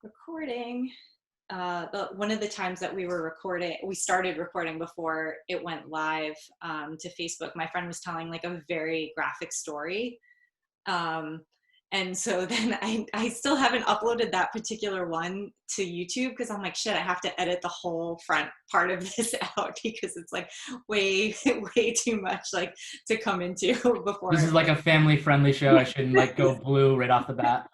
Recording. One of the times that we started recording before it went live to Facebook, my friend was telling like a very graphic story. And so then I still haven't uploaded that particular one to YouTube because I'm like, shit, I have to edit the whole front part of this out because it's like way, way too much like to come into before. This is like a family-friendly show. I shouldn't like go blue right off the bat.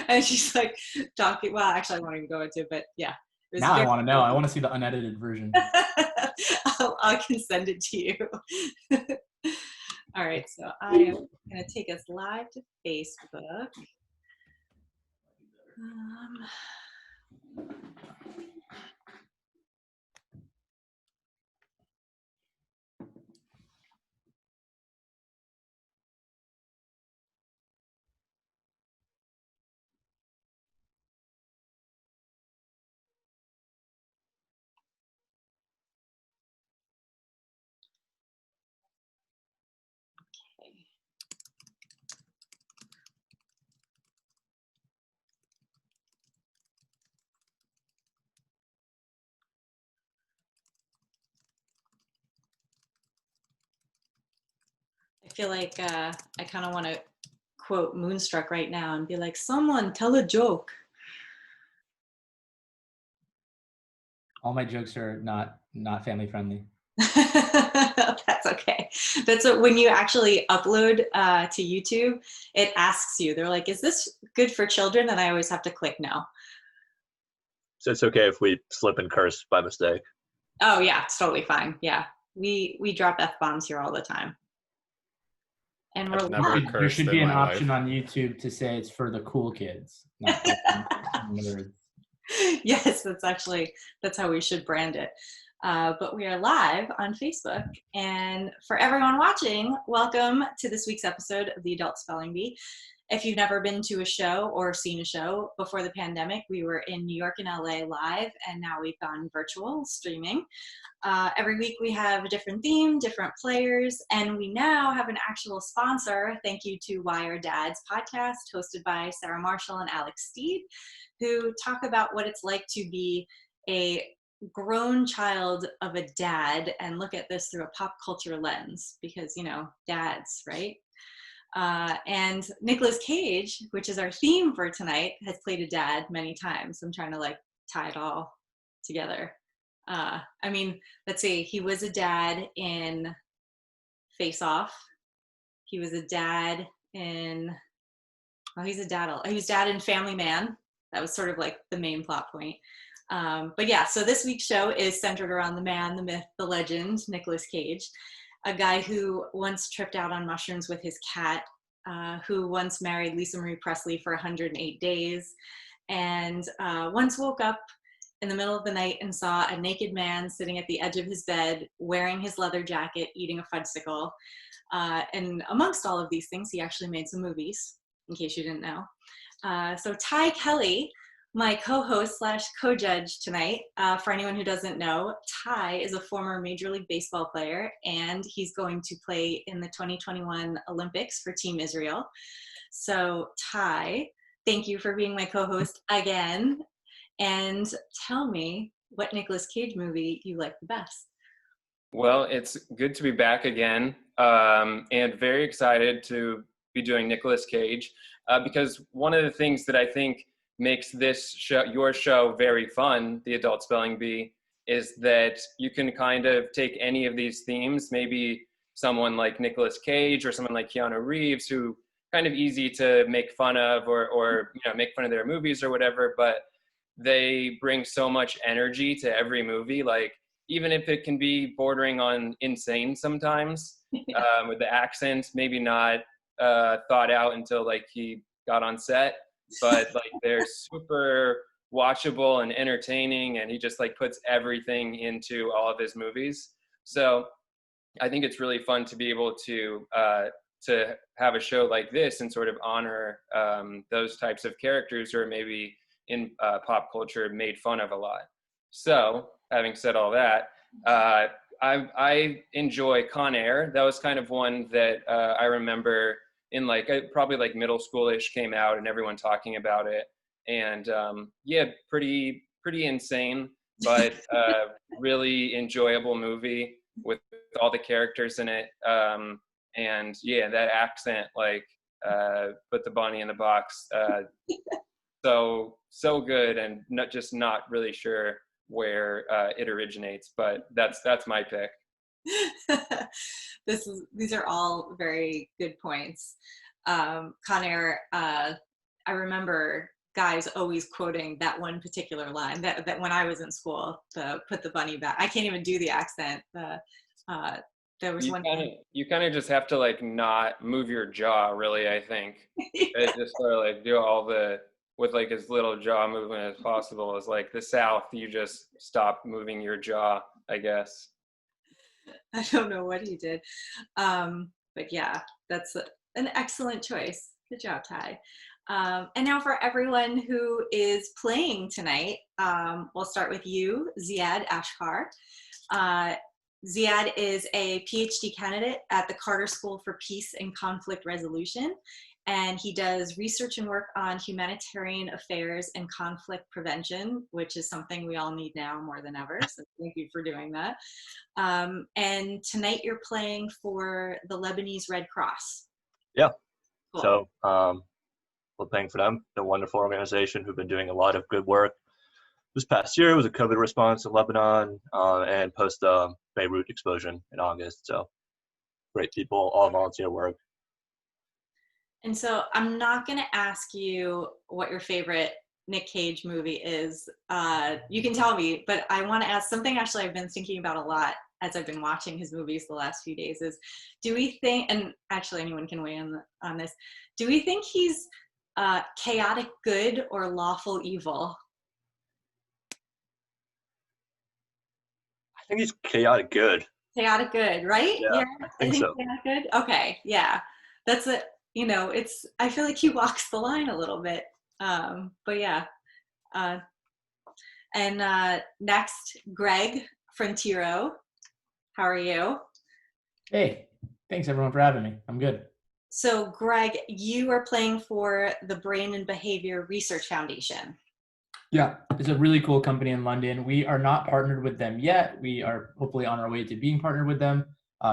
And she's like talking. Well, actually, I won't even go into it, but yeah. Now I want to know. I want to see the unedited version. I can send it to you. All right, so I am going to take us live to Facebook. I feel like I kind of want to quote Moonstruck right now and be like, someone tell a joke. All my jokes are not family friendly. That's okay. That's what, when you actually upload to YouTube, it asks you, they're like, is this good for children? And I always have to click no. So it's okay if we slip and curse by mistake. Oh yeah, it's totally fine. Yeah. We drop F-bombs here all the time. And there should be an option on YouTube to say it's for the cool kids. Not nerds. Yes, that's how we should brand it. But we are live on Facebook. And for everyone watching, welcome to this week's episode of the Adult Spelling Bee. If you've never been to a show or seen a show before the pandemic, we were in New York and LA live, and now we've gone virtual streaming. Every week we have a different theme, different players, and we now have an actual sponsor. Thank you to Why Are Dads podcast, hosted by Sarah Marshall and Alex Steed, who talk about what it's like to be a grown child of a dad and look at this through a pop culture lens, because, you know, dads, right? And Nicolas Cage, which is our theme for tonight, has played a dad many times. I'm trying to like tie it all together. I mean, let's see, he was a dad in Face Off. He was a dad in, he was dad in Family Man. That was sort of like the main plot point. But yeah, so this week's show is centered around the man, the myth, the legend, Nicolas Cage, a guy who once tripped out on mushrooms with his cat, who once married Lisa Marie Presley for 108 days, and once woke up in the middle of the night and saw a naked man sitting at the edge of his bed, wearing his leather jacket, eating a fudgesicle. And amongst all of these things, he actually made some movies, in case you didn't know. So Ty Kelly, my co-host / co-judge tonight, for anyone who doesn't know, Ty is a former Major League Baseball player, and he's going to play in the 2021 Olympics for Team Israel. So Ty, thank you for being my co-host again, and tell me what Nicolas Cage movie you like the best. Well, it's good to be back again, and very excited to be doing Nicolas Cage, because one of the things that I think makes this show, your show, very fun, the Adult Spelling Bee, is that you can kind of take any of these themes, maybe someone like Nicolas Cage or someone like Keanu Reeves, who kind of easy to make fun of or you know, make fun of their movies or whatever, but they bring so much energy to every movie. Like, even if it can be bordering on insane sometimes, with the accent, maybe not thought out until like he got on set, but like they're super watchable and entertaining, and he just like puts everything into all of his movies. So I think it's really fun to be able to have a show like this and sort of honor those types of characters who are maybe in pop culture made fun of a lot. So having said all that, I enjoy Con Air. That was kind of one that I remember in like probably like middle schoolish came out and everyone talking about it. and yeah, pretty insane, but really enjoyable movie with all the characters in it. And yeah, that accent, like, put the bunny in the box. So good, and not really sure where it originates, but that's my pick. These are all very good points. Conair, I remember guys always quoting that one particular line that when I was in school, the put the bunny back. I can't even do the accent. There was You kind of just have to like not move your jaw, really, I think. Yeah. Just sort of like do all with like as little jaw movement as possible. Is like the South, you just stop moving your jaw, I guess. I don't know what he did. But yeah, that's an excellent choice. Good job, Ty. And now for everyone who is playing tonight, we'll start with you, Ziad Achkar. Ziad is a PhD candidate at the Carter School for Peace and Conflict Resolution, and he does research and work on humanitarian affairs and conflict prevention, which is something we all need now more than ever, so thank you for doing that. And tonight you're playing for the Lebanese Red Cross. Yeah. Cool. So we're playing for them, the wonderful organization who've been doing a lot of good work. This past year was a COVID response in Lebanon and post Beirut explosion in August. So great people, all volunteer work. And so I'm not going to ask you what your favorite Nic Cage movie is. You can tell me, but I want to ask something actually I've been thinking about a lot as I've been watching his movies the last few days is, do we think, and actually anyone can weigh in on this, do we think he's chaotic good or lawful evil? I think he's chaotic good. Chaotic good, right? Yeah, I think so. Chaotic good? Okay, yeah. That's it. You know, I feel like he walks the line a little bit. But yeah. And next, Greg Frontiero. How are you? Hey, thanks everyone for having me. I'm good. So Greg, you are playing for the Brain and Behavior Research Foundation. Yeah, it's a really cool company in London. We are not partnered with them yet. We are hopefully on our way to being partnered with them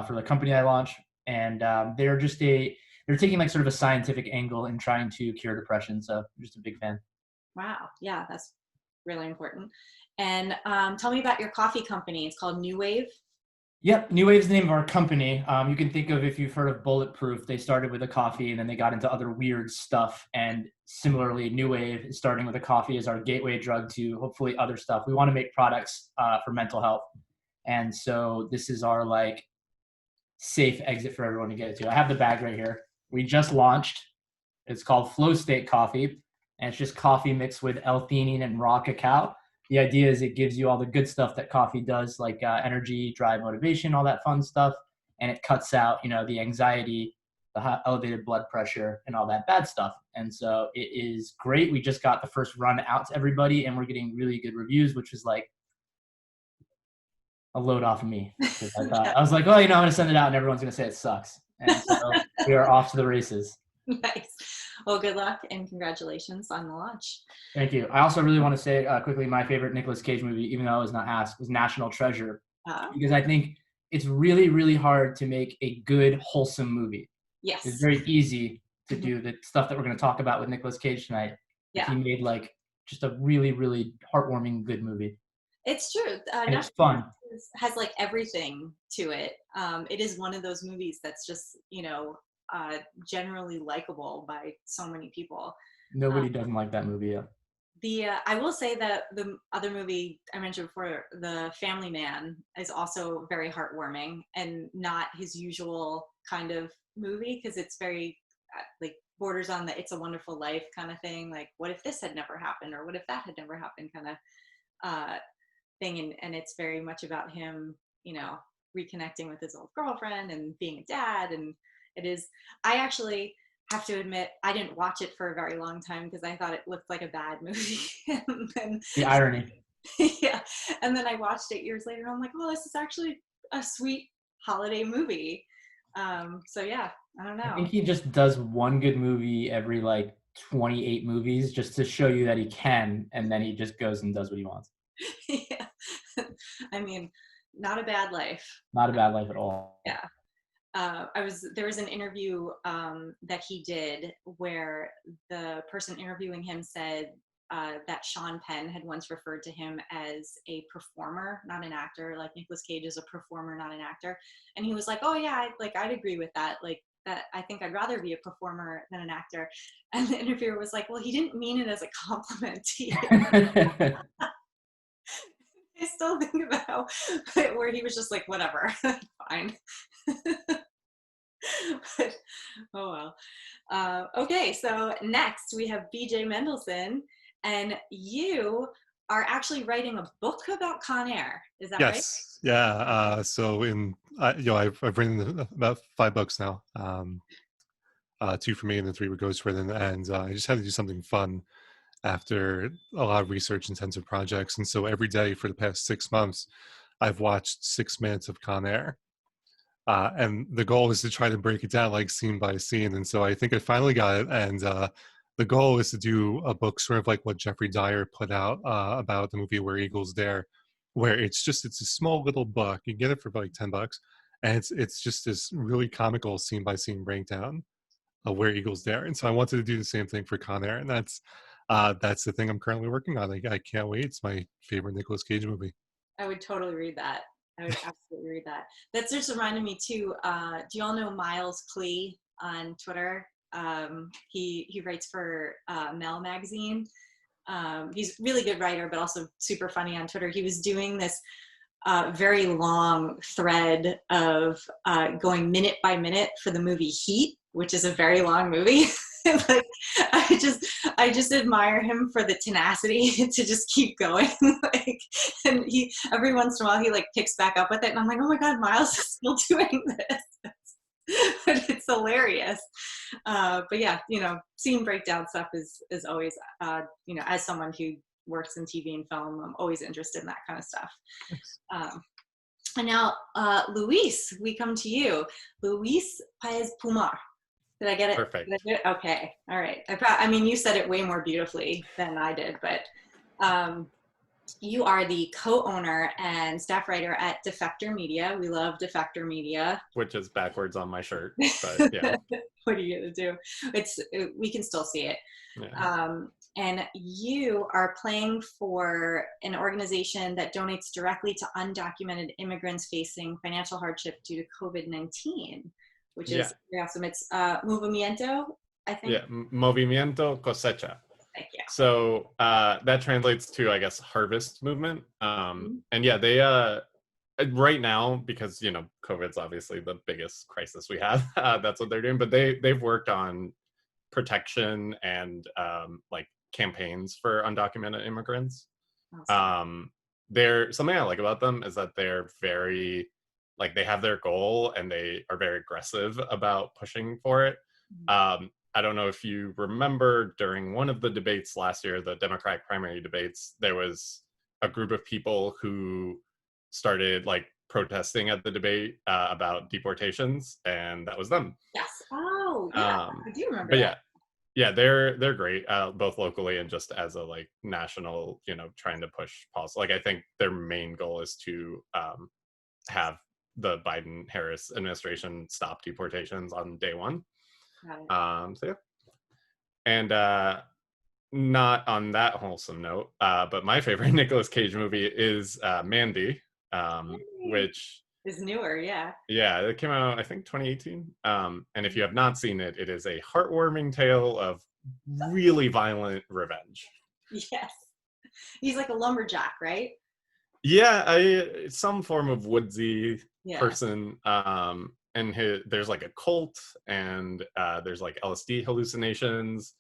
for the company I launched. And they're taking like sort of a scientific angle in trying to cure depression. So I'm just a big fan. Wow. Yeah, that's really important. And tell me about your coffee company. It's called New Wave. Yep, New Wave's the name of our company. You can think of, if you've heard of Bulletproof, they started with a coffee and then they got into other weird stuff. And similarly, New Wave is starting with a coffee as our gateway drug to hopefully other stuff. We want to make products for mental health. And so this is our like safe exit for everyone to get it to. I have the bag right here. We just launched. It's called Flow State Coffee. And it's just coffee mixed with L-theanine and raw cacao. The idea is it gives you all the good stuff that coffee does, like energy, drive, motivation, all that fun stuff. And it cuts out, the anxiety, the elevated blood pressure, and all that bad stuff. And so it is great. We just got the first run out to everybody, and we're getting really good reviews, which is like a load off of me. I was like, oh, I'm going to send it out, and everyone's going to say it sucks. And so we are off to the races. Nice. Well, good luck and congratulations on the launch. Thank you. I also really want to say quickly, my favorite Nicolas Cage movie, even though I was not asked, was National Treasure. Because I think it's really, really hard to make a good, wholesome movie. Yes. It's very easy to do the stuff that we're going to talk about with Nicolas Cage tonight. Yeah. He made like just a really, really heartwarming, good movie. It's true. And it's fun. Has like everything to it. It is one of those movies that's just, generally likable by so many people. Nobody doesn't like that movie. Yeah. I will say that the other movie I mentioned before, The Family Man, is also very heartwarming and not his usual kind of movie, because it's very like borders on the It's a Wonderful Life kind of thing. Like, what if this had never happened, or what if that had never happened kind of thing. And it's very much about him, reconnecting with his old girlfriend and being a dad. And it is, I actually have to admit, I didn't watch it for a very long time because I thought it looked like a bad movie. And then, the irony. Yeah. And then I watched it years later and I'm like, oh, this is actually a sweet holiday movie. So yeah, I don't know. I think he just does one good movie every like 28 movies just to show you that he can, and then he just goes and does what he wants. Yeah. I mean, not a bad life. Not a bad life at all. Yeah. There was an interview that he did where the person interviewing him said that Sean Penn had once referred to him as a performer, not an actor. Like Nicolas Cage is a performer, not an actor. And he was like, "Oh yeah, I'd agree with that. Like that, I think I'd rather be a performer than an actor." And the interviewer was like, "Well, he didn't mean it as a compliment to you." I still think about where he was just like, "Whatever, fine." But, oh well. Okay, so next we have BJ Mendelson, and you are actually writing a book about Con Air. Is that right? Yes. Yeah. So I've written about 5 books now. 2 for me and then 3 were ghostwritten, and I just had to do something fun after a lot of research intensive projects. And so every day for the past 6 months, I've watched 6 minutes of Con Air. And the goal is to try to break it down like scene by scene. And so I think I finally got it. And the goal is to do a book sort of like what Jeffrey Dyer put out about the movie Where Eagles Dare, where it's a small little book. You get it for like $10. And it's just this really comical scene by scene breakdown of Where Eagles Dare. And so I wanted to do the same thing for Con Air. And that's the thing I'm currently working on. I can't wait. It's my favorite Nicolas Cage movie. I would totally read that. I would absolutely read that. That just reminded me too. Do you all know Miles Klee on Twitter? He writes for Mel magazine. He's a really good writer, but also super funny on Twitter. He was doing this very long thread of going minute by minute for the movie Heat, which is a very long movie. Like, I just admire him for the tenacity to just keep going. Like, and he every once in a while he like picks back up with it, and I'm like, oh my god, Miles is still doing this. But it's hilarious. But yeah, scene breakdown stuff is always as someone who works in TV and film, I'm always interested in that kind of stuff. And now, Luis, we come to you. Luis Paez-Pumar. Did I get it? Perfect. Did I do it? Okay. All right. You said it way more beautifully than I did, but you are the co-owner and staff writer at Defector Media. We love Defector Media. Which is backwards on my shirt, but yeah. What are you going to do? We can still see it. Yeah. And you are playing for an organization that donates directly to undocumented immigrants facing financial hardship due to COVID-19. Which is very awesome. It's Movimiento, I think. Yeah, Movimiento Cosecha. Thank you. So that translates to, I guess, harvest movement. And yeah, they right now, because COVID's obviously the biggest crisis we have. That's what they're doing. But they've worked on protection and like campaigns for undocumented immigrants. Awesome. Something I like about them is that they're very, like, they have their goal and they are very aggressive about pushing for it. I don't know if you remember during one of the debates last year, the Democratic primary debates, there was a group of people who started like protesting at the debate about deportations, and that was them. Yes. Oh, yeah. I do remember. But yeah, they're great, both locally and just as a like national, trying to push policy. Like, I think their main goal is to have the Biden-Harris administration stop deportations on day one. So yeah. And not on that wholesome note, but my favorite Nicolas Cage movie is Mandy, which is newer. Yeah, it came out I think 2018. And if you have not seen it, it is a heartwarming tale of really violent revenge. Yes, he's like a lumberjack, right? Yeah, some form of woodsy person. And there's like a cult, and there's like LSD hallucinations,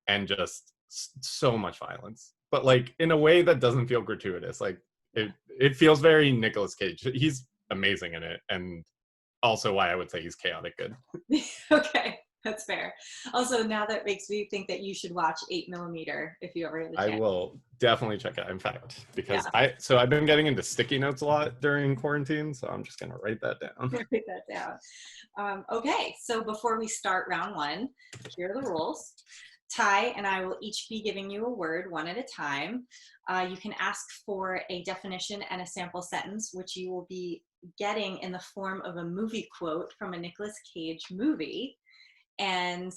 and just so much violence, but like in a way that doesn't feel gratuitous. Like it feels very Nicolas Cage. He's amazing in it, and also why I would say he's chaotic good. Okay, that's fair. Also, now that makes me think that you should watch 8mm if you ever get the chance. I will definitely check it out, in fact, because I've been getting into sticky notes a lot during quarantine, so I'm just gonna write that down. Write that down. Okay, so before we start round one, here are the rules. Ty and I will each be giving you a word one at a time. You can ask for a definition and a sample sentence, which you will be getting in the form of a movie quote from a Nicolas Cage movie. And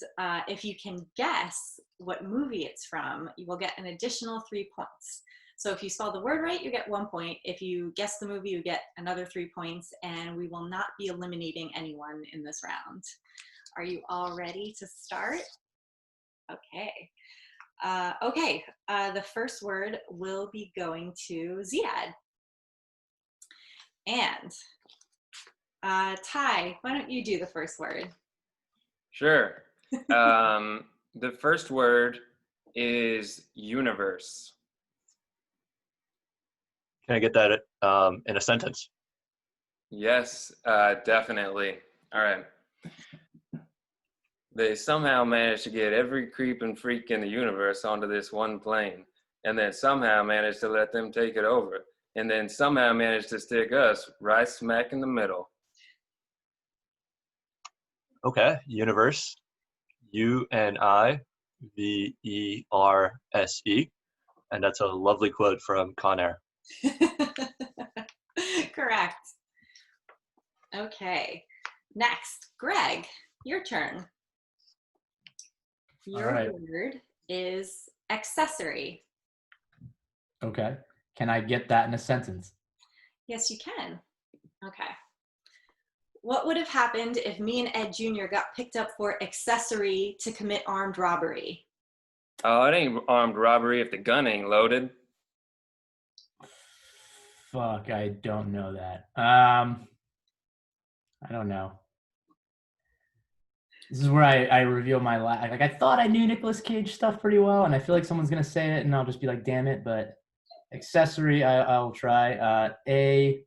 if you can guess what movie it's from, you will get an additional 3 points. So if you spell the word right, you get 1 point. If you guess the movie, you get another 3 points, and we will not be eliminating anyone in this round. Are you all ready to start? Okay. The first word will be going to Ziad. And Ty, why don't you do the first word? Sure. The first word is universe. Can I get that in a sentence? Yes, definitely. All right. They somehow managed to get every creep and freak in the universe onto this one plane, and then somehow managed to let them take it over, and then somehow managed to stick us right smack in the middle. Okay, universe. UNIVERSE. And that's a lovely quote from Con Air. Correct. Okay. Next, Greg, your turn. Your word is accessory. Okay. Can I get that in a sentence? Yes, you can. Okay. What would have happened if me and Ed Jr. got picked up for accessory to commit armed robbery? Oh, it ain't armed robbery if the gun ain't loaded. Fuck, I don't know that. I don't know. This is where I reveal my like I thought I knew Nicolas Cage stuff pretty well, and I feel like someone's gonna say it, and I'll just be like, damn it. But accessory, I'll try. ACESSORAY.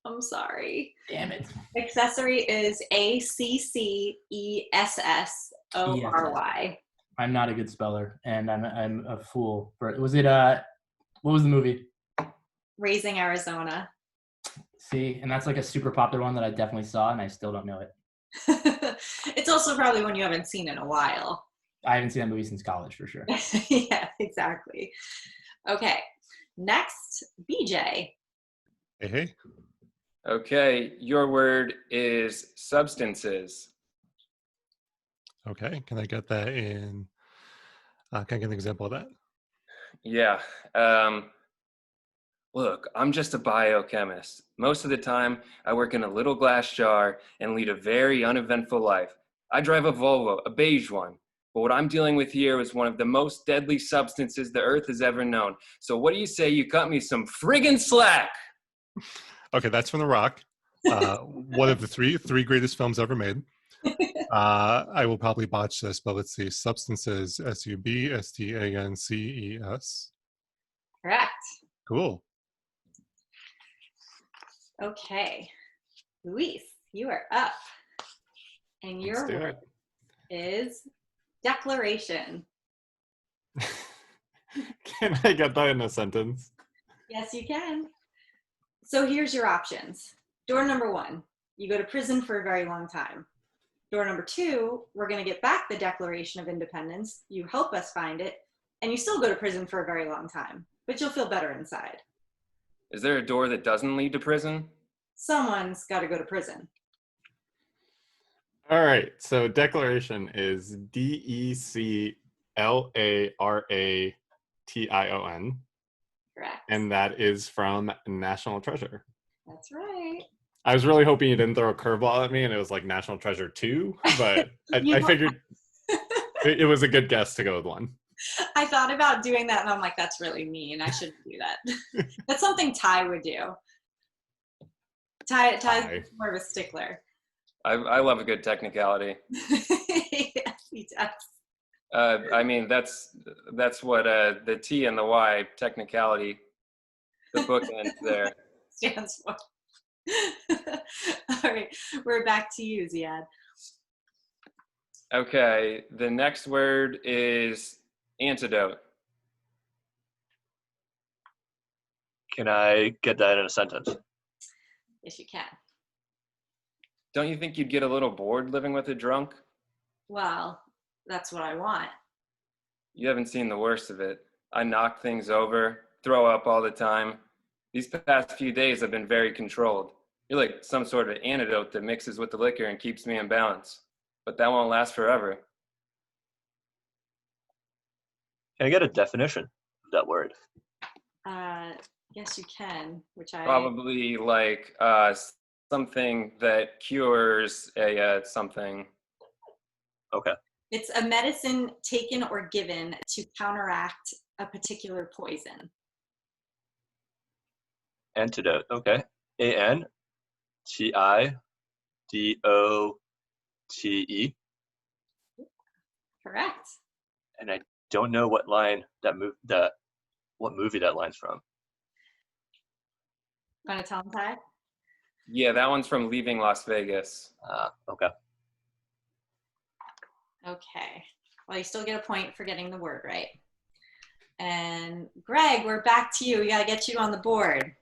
I'm sorry. Damn it. Accessory is ACCESSORY. I'm not a good speller, and I'm a fool. Was it what was the movie? Raising Arizona. See, and that's like a super popular one that I definitely saw, and I still don't know it. It's also probably one you haven't seen in a while. I haven't seen that movie since college, for sure. Yeah, exactly. Okay, next, BJ. Hey. Okay, your word is substances. Okay, can I get that in? Can I get an example of that? Yeah. Look, I'm just a biochemist. Most of the time, I work in a little glass jar and lead a very uneventful life. I drive a Volvo, a beige one. But what I'm dealing with here is one of the most deadly substances the Earth has ever known. So what do you say you cut me some friggin' slack? Okay, that's from The Rock. One of the three greatest films ever made. I will probably botch this, but let's see. Substances, SUBSTANCES. Correct. Cool. Okay, Luis, you are up. And your word is declaration. Can I get that in a sentence? Yes, you can. So here's your options. Door number 1, you go to prison for a very long time. Door number 2, we're going to get back the Declaration of Independence. You help us find it, and you still go to prison for a very long time, but you'll feel better inside. Is there a door that doesn't lead to prison? Someone's got to go to prison. All right, so declaration is DECLARATION. Correct. And that is from National Treasure. That's right. I was really hoping you didn't throw a curveball at me and it was like National Treasure 2, but I figured it was a good guess to go with 1. I thought about doing that and I'm like, that's really mean. I shouldn't do that. That's something Ty would do. Ty's more of a stickler. I love a good technicality. Yes, he does. I mean, that's what the T and the Y, technicality, the bookend there. Stands for. All right, we're back to you, Ziad. Okay, the next word is antidote. Can I get that in a sentence? Yes, you can. Don't you think you'd get a little bored living with a drunk? Well, that's what I want. You haven't seen the worst of it. I knock things over, throw up all the time. These past few days have been very controlled. You're like some sort of antidote that mixes with the liquor and keeps me in balance. But that won't last forever. Can I get a definition of that word? Yes, you can, which I... Probably like something that cures a something. Okay. It's a medicine taken or given to counteract a particular poison. Antidote. Okay. Antidote. Correct. And I don't know what line what movie that line's from. Want to tell him, Ty? Yeah, that one's from Leaving Las Vegas. Okay. Okay. Well, you still get a point for getting the word right. And Greg, we're back to you. We got to get you on the board.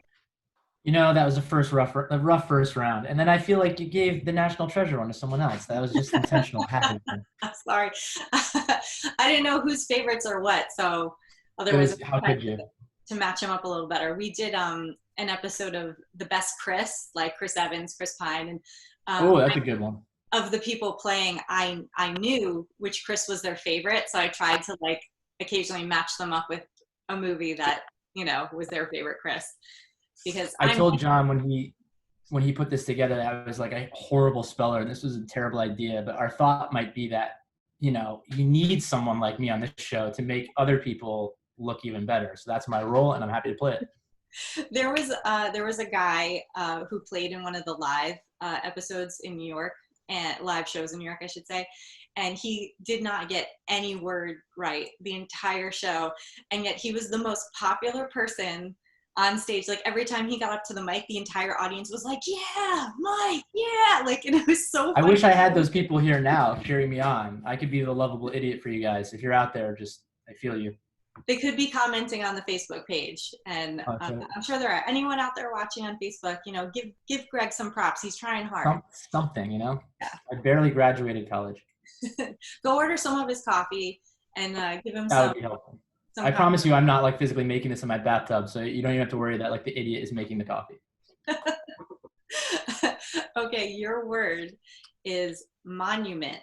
You know, that was a rough first round. And then I feel like you gave the National Treasure one to someone else. That was just intentional. Happened. Sorry. I didn't know whose favorites are what, so otherwise How could you? To match them up a little better. We did an episode of The Best Chris, like Chris Evans, Chris Pine, and oh, that's a good one. Of the people playing, I knew which Chris was their favorite, so I tried to like occasionally match them up with a movie that, you know, was their favorite Chris. Because I told John when he put this together that I was like a horrible speller and this was a terrible idea, but our thought might be that, you know, you need someone like me on this show to make other people look even better. So that's my role and I'm happy to play it. There was a guy who played in one of the live episodes in New York, and live shows in New York, I should say, and he did not get any word right the entire show, and yet he was the most popular person on stage. Like every time he got up to the mic, the entire audience was like, "Yeah, Mike, yeah!" Like, and it was so funny. I wish I had those people here now cheering me on. I could be the lovable idiot for you guys. If you're out there, I feel you. They could be commenting on the Facebook page, and I'm sure there are anyone out there watching on Facebook. You know, give Greg some props. He's trying hard. Something, you know. Yeah. I barely graduated college. Go order some of his coffee and give him That would be helpful. I coffee. promise you, I'm not like physically making this in my bathtub, so you don't even have to worry that like the idiot is making the coffee. Okay, your word is monument.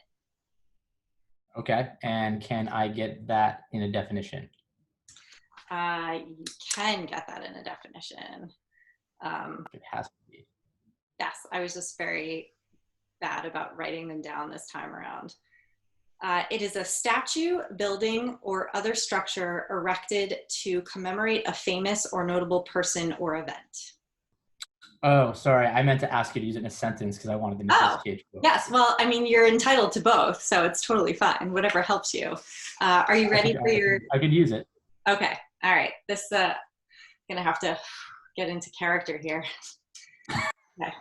Okay, and can I get that in a definition? You can get that in a definition. It has to be. Yes, I was just very bad about writing them down this time around. It is a statue, building, or other structure erected to commemorate a famous or notable person or event. Oh, sorry. I meant to ask you to use it in a sentence because I wanted the Nicolas Cage quote. Yes. Well, I mean, you're entitled to both, so it's totally fine. Whatever helps you. Are you ready for your... I could use it. Okay. All right. This gonna have to get into character here. Okay.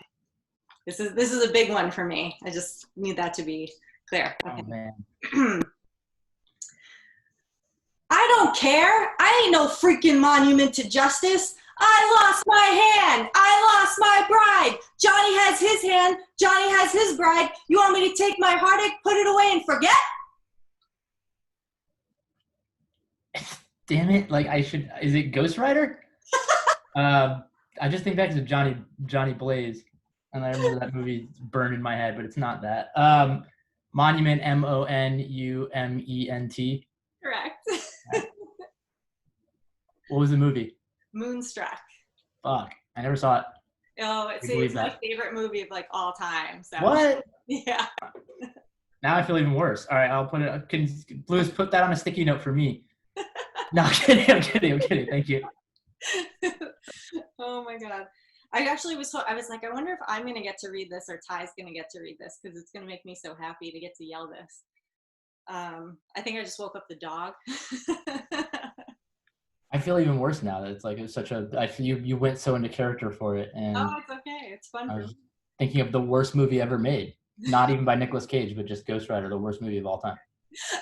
This is a big one for me. I just need that to be clear. Okay. Oh, man. I don't care. I ain't no freaking monument to justice. I lost my hand. I lost my bride. Johnny has his hand. Johnny has his bride. You want me to take my heartache, put it away, and forget? Damn it. Like I should, is it Ghost Rider? I just think back to Johnny Blaze. And I remember that movie burned in my head, but it's not that. Monument, Monument. Correct. What was the movie? Moonstruck. Fuck. I never saw it. Oh, it's my favorite movie of like all time. So. What? Yeah. Now I feel even worse. All right, I'll put it. Can Blues put that on a sticky note for me? No, I'm kidding. Thank you. Oh my god. I actually was like, I wonder if I'm going to get to read this or Ty's going to get to read this because it's going to make me so happy to get to yell this. I think I just woke up the dog. I feel even worse now that it's like it's such a. You went so into character for it, and oh, it's okay. It's fun. I was thinking of the worst movie ever made, not even by Nicolas Cage, but just Ghost Rider, the worst movie of all time.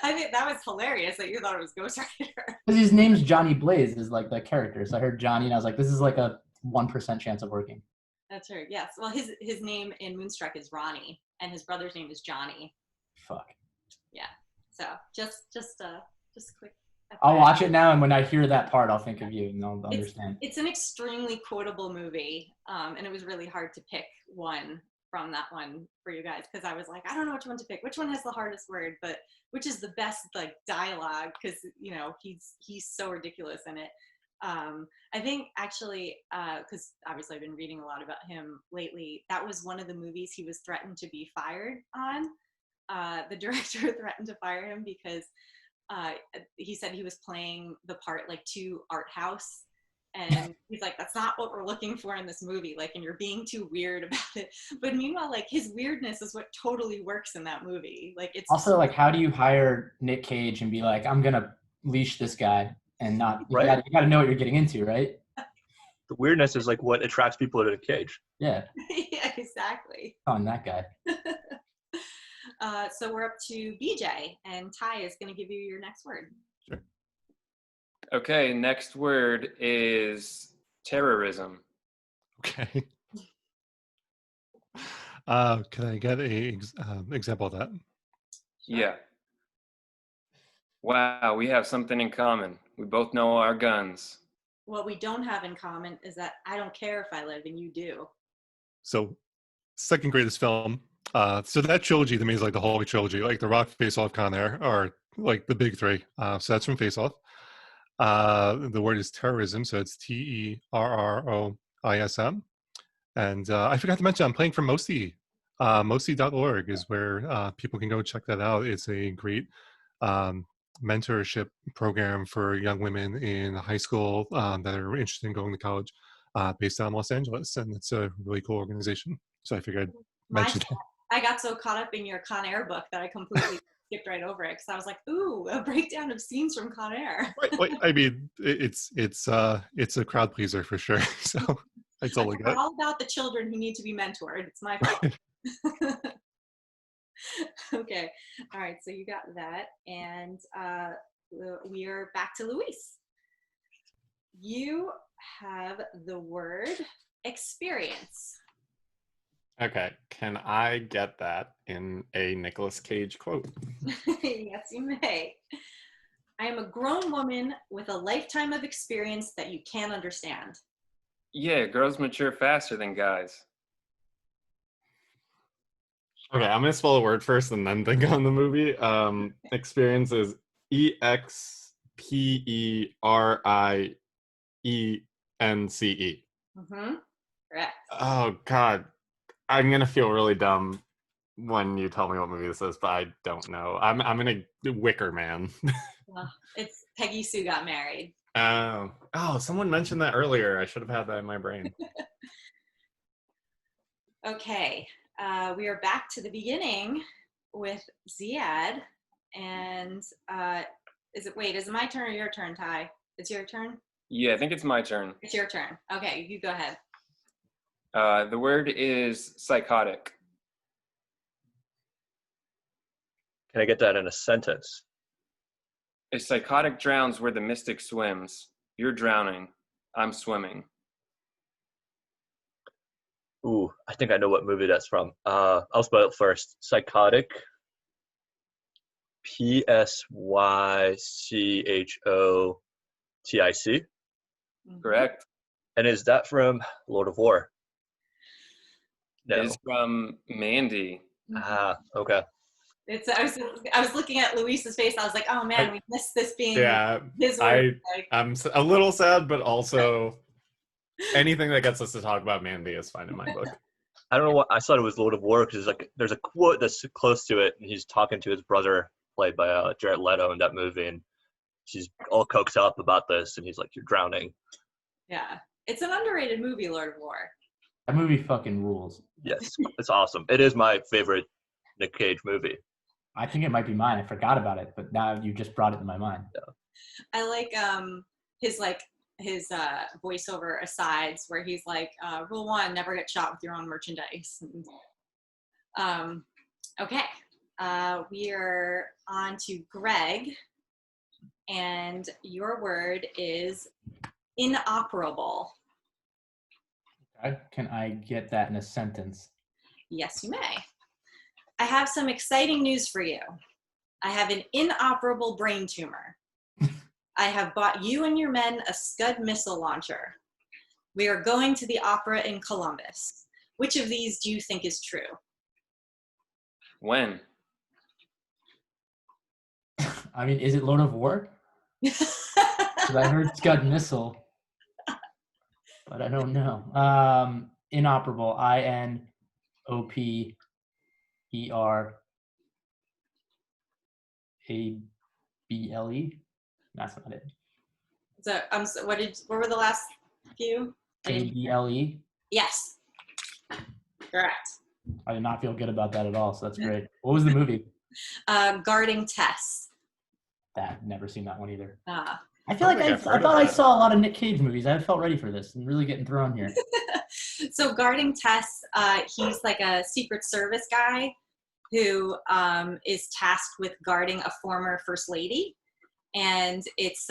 I think that was hilarious that you thought it was Ghost Rider. Because his name's Johnny Blaze is like the character, so I heard Johnny and I was like, this is like a 1% chance of working. That's right. Yes. Well, his name in Moonstruck is Ronnie, and his brother's name is Johnny. Fuck. Yeah. So just quick. I'll watch it now, and when I hear that part, I'll think of you, and I'll understand. It's an extremely quotable movie, and it was really hard to pick one from that one for you guys, because I was like, I don't know which one to pick. Which one has the hardest word, but which is the best like dialogue? Because he's so ridiculous in it. I think actually, because obviously I've been reading a lot about him lately. That was one of the movies he was threatened to be fired on. The director threatened to fire him because he said he was playing the part like too art house, and he's like, that's not what we're looking for in this movie, like, and you're being too weird about it. But meanwhile, like, his weirdness is what totally works in that movie. Like, it's also like, how do you hire Nic Cage and be like, I'm gonna leash this guy and not Right. You gotta know what you're getting into, right? The weirdness is like what attracts people to the Cage. Yeah. Yeah, exactly. On that guy. So we're up to BJ, and Ty is going to give you your next word. Sure. Okay, next word is terrorism. Okay. Can I get a example of that? Yeah. Wow, we have something in common. We both know our guns. What we don't have in common is that I don't care if I live and you do. So, second greatest film. So that trilogy to me is like the holy trilogy, like The Rock, Face Off, Con Air are like the big three. So that's from Face Off. The word is terrorism, so it's TERROISM. And I forgot to mention, I'm playing for Mosi. Mosi.org is where people can go check that out. It's a great mentorship program for young women in high school that are interested in going to college, based out in Los Angeles. And it's a really cool organization. So I figured I'd mention it. I got so caught up in your Con Air book that I completely skipped right over it, because I was like, ooh, a breakdown of scenes from Con Air. Right, I mean, it's a crowd pleaser for sure. So I totally get it. All about the children who need to be mentored. It's my fault. Okay. All right. So you got that. And we are back to Luis. You have the word experience. Okay, can I get that in a Nicolas Cage quote? Yes, you may. I am a grown woman with a lifetime of experience that you can't understand. Yeah, girls mature faster than guys. Okay, I'm gonna spell a word first and then think on the movie. Experience is EXPERIENCE. Mm-hmm. Correct. Oh God, I'm gonna feel really dumb when you tell me what movie this is, but I don't know. I'm gonna Wicker Man. It's Peggy Sue Got Married. Oh, someone mentioned that earlier. I should have had that in my brain. Okay, we are back to the beginning with Ziad, and is it my turn or your turn, Ty? It's your turn? Yeah, I think it's my turn. It's your turn. Okay, you go ahead. The word is psychotic. Can I get that in a sentence? A psychotic drowns where the mystic swims. You're drowning. I'm swimming. Ooh, I think I know what movie that's from. I'll spell it first. Psychotic. PSYCHOTIC. Correct. And is that from Lord of War? No. It is from Mandy. Ah, okay. I was looking at Luis's face. I was like, oh man, we missed this being his word. Like, I'm a little sad, but also anything that gets us to talk about Mandy is fine in my book. I don't know what I thought it was Lord of War, because like there's a quote that's close to it, and he's talking to his brother, played by Jared Leto in that movie, and she's all coked up about this, and he's like, "You're drowning." Yeah, it's an underrated movie, Lord of War. That movie fucking rules. Yes, it's awesome. It is my favorite Nic Cage movie. I think it might be mine. I forgot about it, but now you just brought it to my mind. Yeah. I like his voiceover asides where he's like, rule 1, never get shot with your own merchandise. Okay, we are on to Greg, and your word is inoperable. Okay. Can I get that in a sentence? Yes, you may. I have some exciting news for you. I have an inoperable brain tumor. I have bought you and your men a Scud missile launcher. We are going to the opera in Columbus. Which of these do you think is true? When? I mean, is it Lord of War? Because I heard Scud missile, but I don't know. Inoperable. INOPERABLE. That's not it. So, what were the last few? ABLE. Yes. Correct. I did not feel good about that at all, so that's great. What was the movie? Guarding Tess. Never seen that one either. Ah. I feel like I I've heard of thought I that. saw a lot of Nic Cage movies. I felt ready for this and really getting thrown here. So Guarding Tess, he's like a Secret Service guy who is tasked with guarding a former First Lady, and it's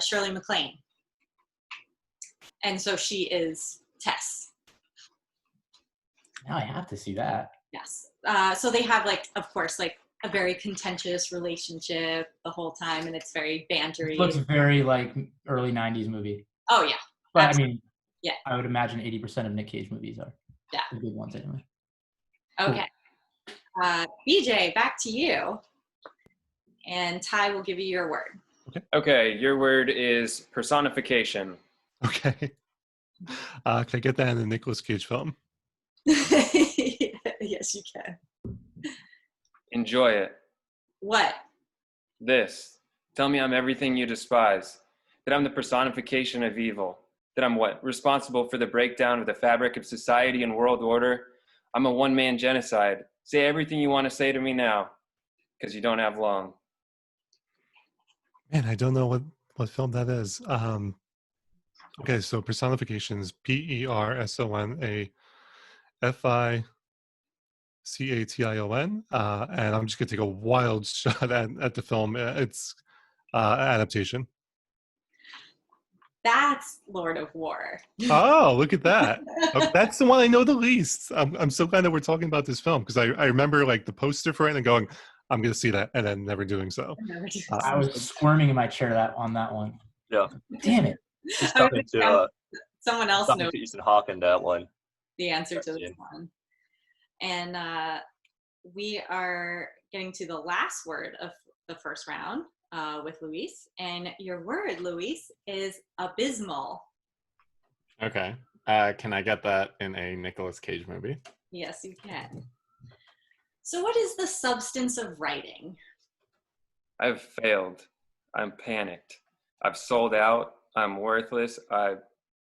Shirley MacLaine. And so she is Tess. Now I have to see that. Yes. So they have, like, of course, like a very contentious relationship the whole time, and it's very bantery. It looks very like early 90s movie. Oh, yeah. But Absolutely. I mean, Yeah. I would imagine 80% of Nic Cage movies are Yeah. the good ones anyway. Okay. BJ, back to you. And Ty will give you your word. Okay, your word is personification. Okay. Can I get that in the Nicolas Cage film? Yes, you can. Enjoy it. What? This. Tell me I'm everything you despise. That I'm the personification of evil. That I'm what? Responsible for the breakdown of the fabric of society and world order. I'm a one-man genocide. Say everything you want to say to me now, because you don't have long. Man, I don't know what film that is. Okay, so personification is PERSONAFICATION, and I'm just gonna take a wild shot at the film. It's adaptation. That's Lord of War. Oh, look at that! Okay, that's the one I know the least. I'm so glad that we're talking about this film because I remember like the poster for it and going, I'm gonna see that, and then never doing so. I was squirming in my chair on that one. Yeah. Damn it. He's I was talking gonna to Someone else talking knows to Ethan Hawke in that one. the answer to That's this it. one. And we are getting to the last word of the first round with Luis. And your word, Luis, is abysmal. Okay. Can I get that in a Nicolas Cage movie? Yes, you can. So what is the substance of writing? I've failed. I'm panicked. I've sold out. I'm worthless.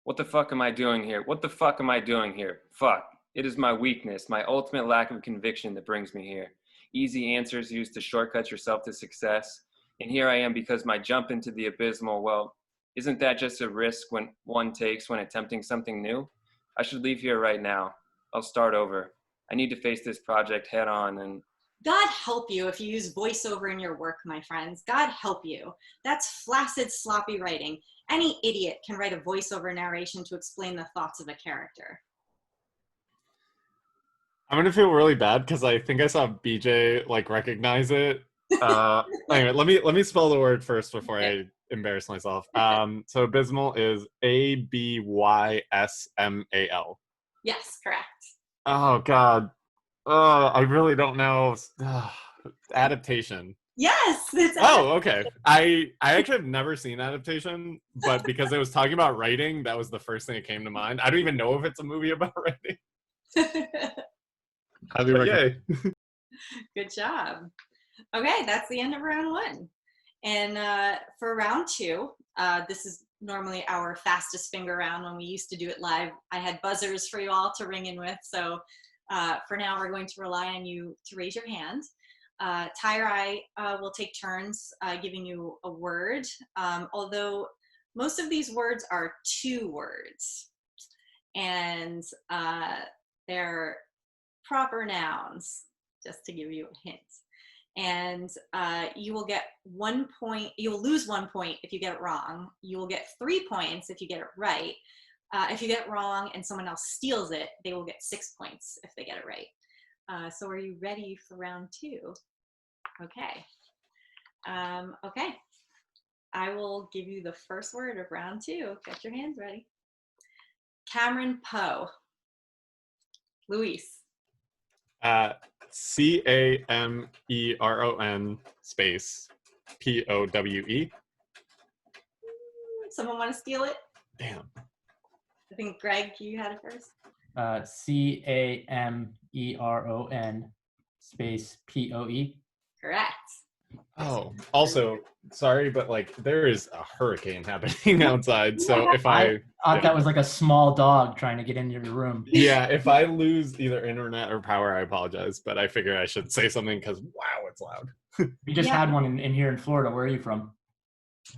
What the fuck am I doing here? What the fuck am I doing here? Fuck. It is my weakness, my ultimate lack of conviction that brings me here. Easy answers used to shortcut yourself to success. And here I am because my jump into the abysmal, well, isn't that just a risk when one takes when attempting something new? I should leave here right now. I'll start over. I need to face this project head on and God help you if you use voiceover in your work, my friends. God help you. That's flaccid, sloppy writing. Any idiot can write a voiceover narration to explain the thoughts of a character. I'm gonna feel really bad because I think I saw BJ like recognize it. Anyway, let me spell the word first before I embarrass myself. So abysmal is ABYSMAL. Yes, correct. Oh God. I really don't know. Adaptation. Yes, it's Oh, okay. I actually have never seen Adaptation, but because I was talking about writing, that was the first thing that came to mind. I don't even know if it's a movie about writing. Highly But recommend. yay. Good job. Okay, that's the end of round one. And for round two, this is normally our fastest finger round when we used to do it live. I had buzzers for you all to ring in with. So for now, we're going to rely on you to raise your hand. Ty or I will take turns giving you a word, although most of these words are 2 words. And they're proper nouns, just to give you a hint. And you will get 1 point, you'll lose 1 point if you get it wrong. You will get 3 points if you get it right. If you get it wrong and someone else steals it, they will get 6 points if they get it right. So are you ready for round 2? Okay. Okay. I will give you the first word of round 2. Get your hands ready. Cameron Poe. Luis. Cameron space Powe. Someone want to steal it? Damn. I think Greg, you had it first. Cameron space Poe. Correct. Oh, also, sorry, but like there is a hurricane happening outside. So if I thought that was like a small dog trying to get into your room. yeah, if I lose either internet or power, I apologize. But I figure I should say something because wow, it's loud. We just had one in here in Florida. Where are you from?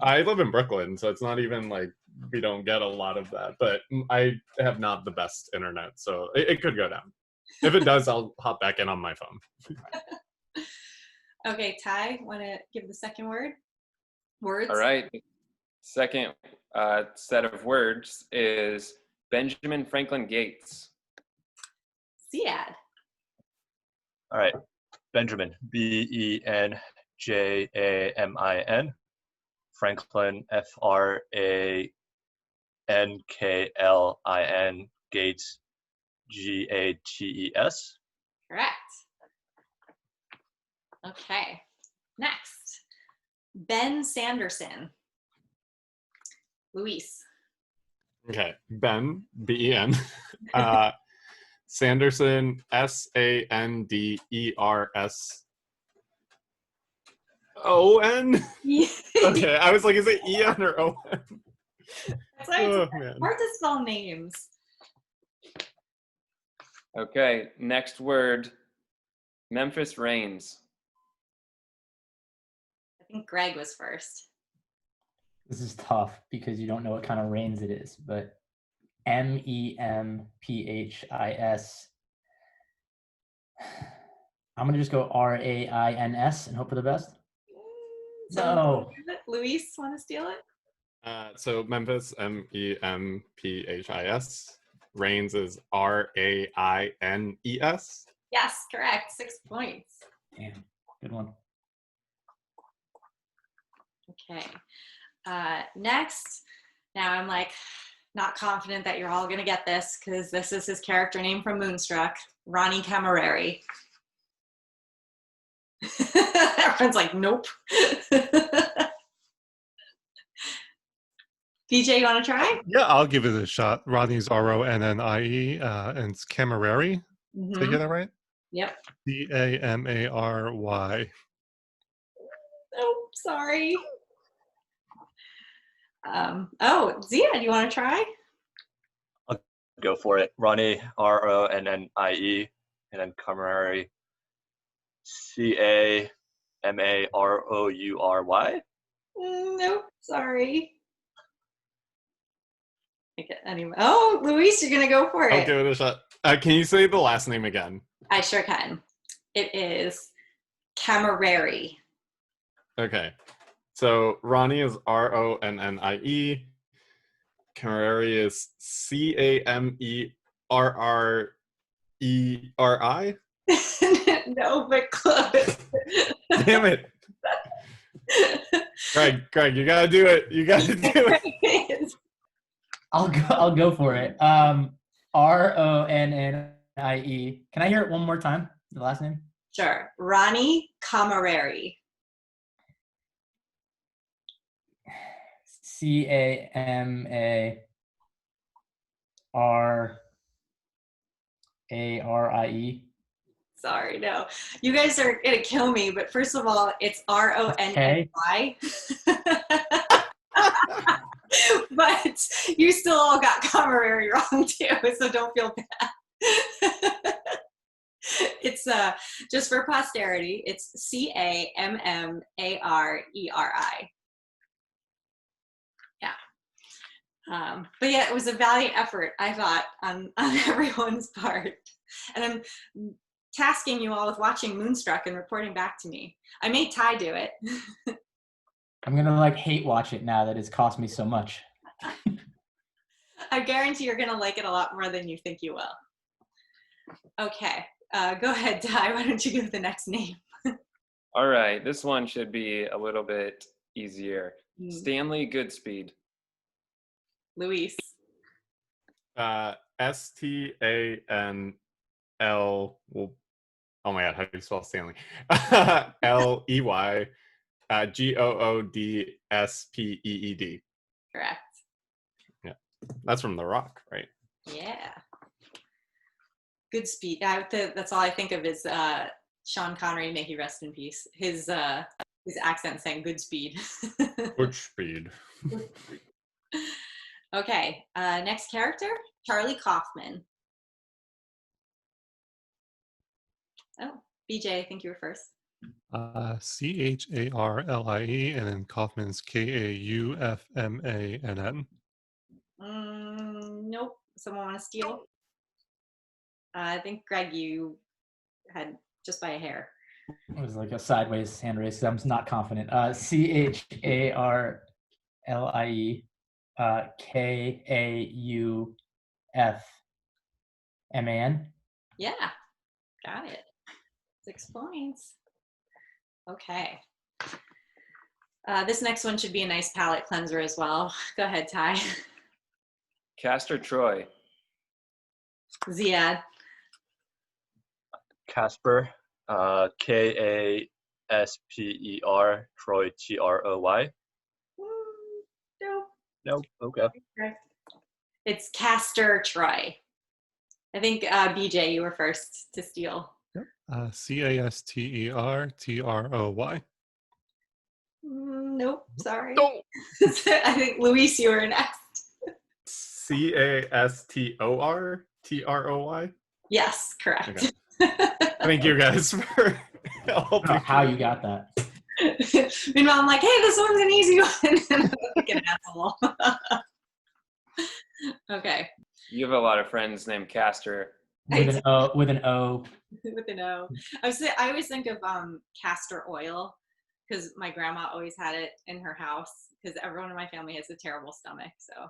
I live in Brooklyn, so it's not even like we don't get a lot of that. But I have not the best internet, so it could go down. If it does, I'll hop back in on my phone. Okay, Ty, want to give the second word? Words? All right. Second set of words is Benjamin Franklin Gates. Ziad. All right. Benjamin, Benjamin. Franklin, Franklin, Gates, Gates. Correct. Okay. Next. Ben Sanderson. Luis. Okay, Ben Ben. Sanderson Sanderson. Okay, I was like, is it En or On? That's why it's hard to spell names. Okay, next word, Memphis Reigns. I think Greg was first. This is tough because you don't know what kind of rains it is, but Memphis. I'm going to just go Rains and hope for the best. No. Luis, want to steal it? So Memphis, Memphis. Reigns is Raines. Yes, correct. 6 points. Damn, good one. Okay. Next, now I'm like not confident that you're all going to get this because this is his character name from Moonstruck, Ronnie Camerari. Everyone's like, nope. PJ, you want to try? Yeah, I'll give it a shot. Ronnie's Ronnie, and it's Camerari. Did I get that right? Yep. Camary. Oh, sorry. Ziad, you want to try? I'll go for it. Ronnie, Ronnie, and then Camerari, Camaroury. Nope, sorry. Anyway. Oh, Luis, you're gonna go for it. I'll give it a shot. Can you say the last name again? I sure can. It is Camerari. Okay. So Ronnie is Ronnie. Camerari is Camerreri. No, but close. Damn it. Greg, you gotta do it. You gotta do it. I'll go for it. Ronnie. Can I hear it one more time? The last name? Sure. Ronnie Camerari. Camarari. Sorry, no. You guys are gonna kill me, but first of all, it's Ronny. But you still all got Camerari wrong too, so don't feel bad. It's just for posterity, it's Cammari. Yeah. But yeah, it was a valiant effort, I thought, on everyone's part. And I'm tasking you all with watching Moonstruck and reporting back to me. I made Ty do it. I'm gonna hate watch it now that it's cost me so much. I guarantee you're going to like it a lot more than you think you will. Okay. Go ahead, Ty. Why don't you give the next name? All right, this one should be a little bit easier. Stanley Goodspeed. Luis. STANL. Well, oh my God, how do you spell Stanley? LEY GOODSPEED. Correct. Yeah, that's from The Rock, right? Yeah. Goodspeed. That's all I think of is Sean Connery, may he rest in peace. His accent saying Goodspeed. Goodspeed. Okay. Next character, Charlie Kaufman. Oh, BJ, I think you were first. CHARLIE, and then Kaufman's KAUFMANN. Nope. Someone want to steal? I think Greg, you had just by a hair. It was like a sideways hand raise. I'm not confident. CHARLIE, KAUFMAN. Yeah, got it. 6 points. Okay. This next one should be a nice palate cleanser as well. Go ahead, Ty. Castor Troy. Ziad. Casper, KASPER, Troy, TROY. Nope. Nope. Okay. It's Castor Troy. I think BJ, you were first to steal. CASTERTROY. Nope. Sorry. No. I think Luis, you were next. CASTORTROY. Yes, correct. Okay. Thank you guys for I don't know helping. how you got that. Meanwhile, I'm like, hey, this one's an easy one. And I'm like an asshole. Okay. You have a lot of friends named Castor. With an O. With an O. I always think of castor oil because my grandma always had it in her house because everyone in my family has a terrible stomach. So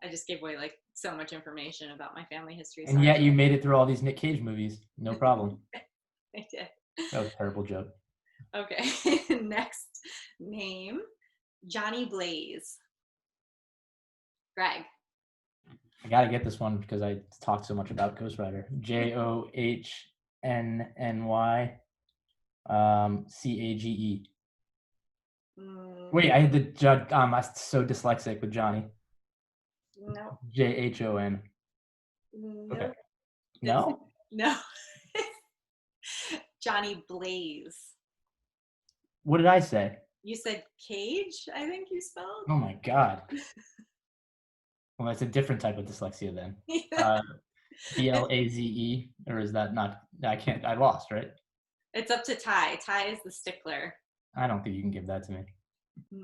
I just gave away like so much information about my family history. And yet you made it through all these Nic Cage movies. No problem. I did. That was a terrible joke. Okay. Next name, Johnny Blaze. Greg. I gotta get this one because I talked so much about Ghost Rider. JOHNNY CAGE. Wait, I had the judge. I'm so dyslexic with Johnny. No. JHON. No. Okay. No? No. Johnny Blaze. What did I say? You said Cage, I think you spelled. Oh my God. Well, that's a different type of dyslexia then. BLAZE, or is that not? I lost, right? It's up to Ty. Ty is the stickler. I don't think you can give that to me.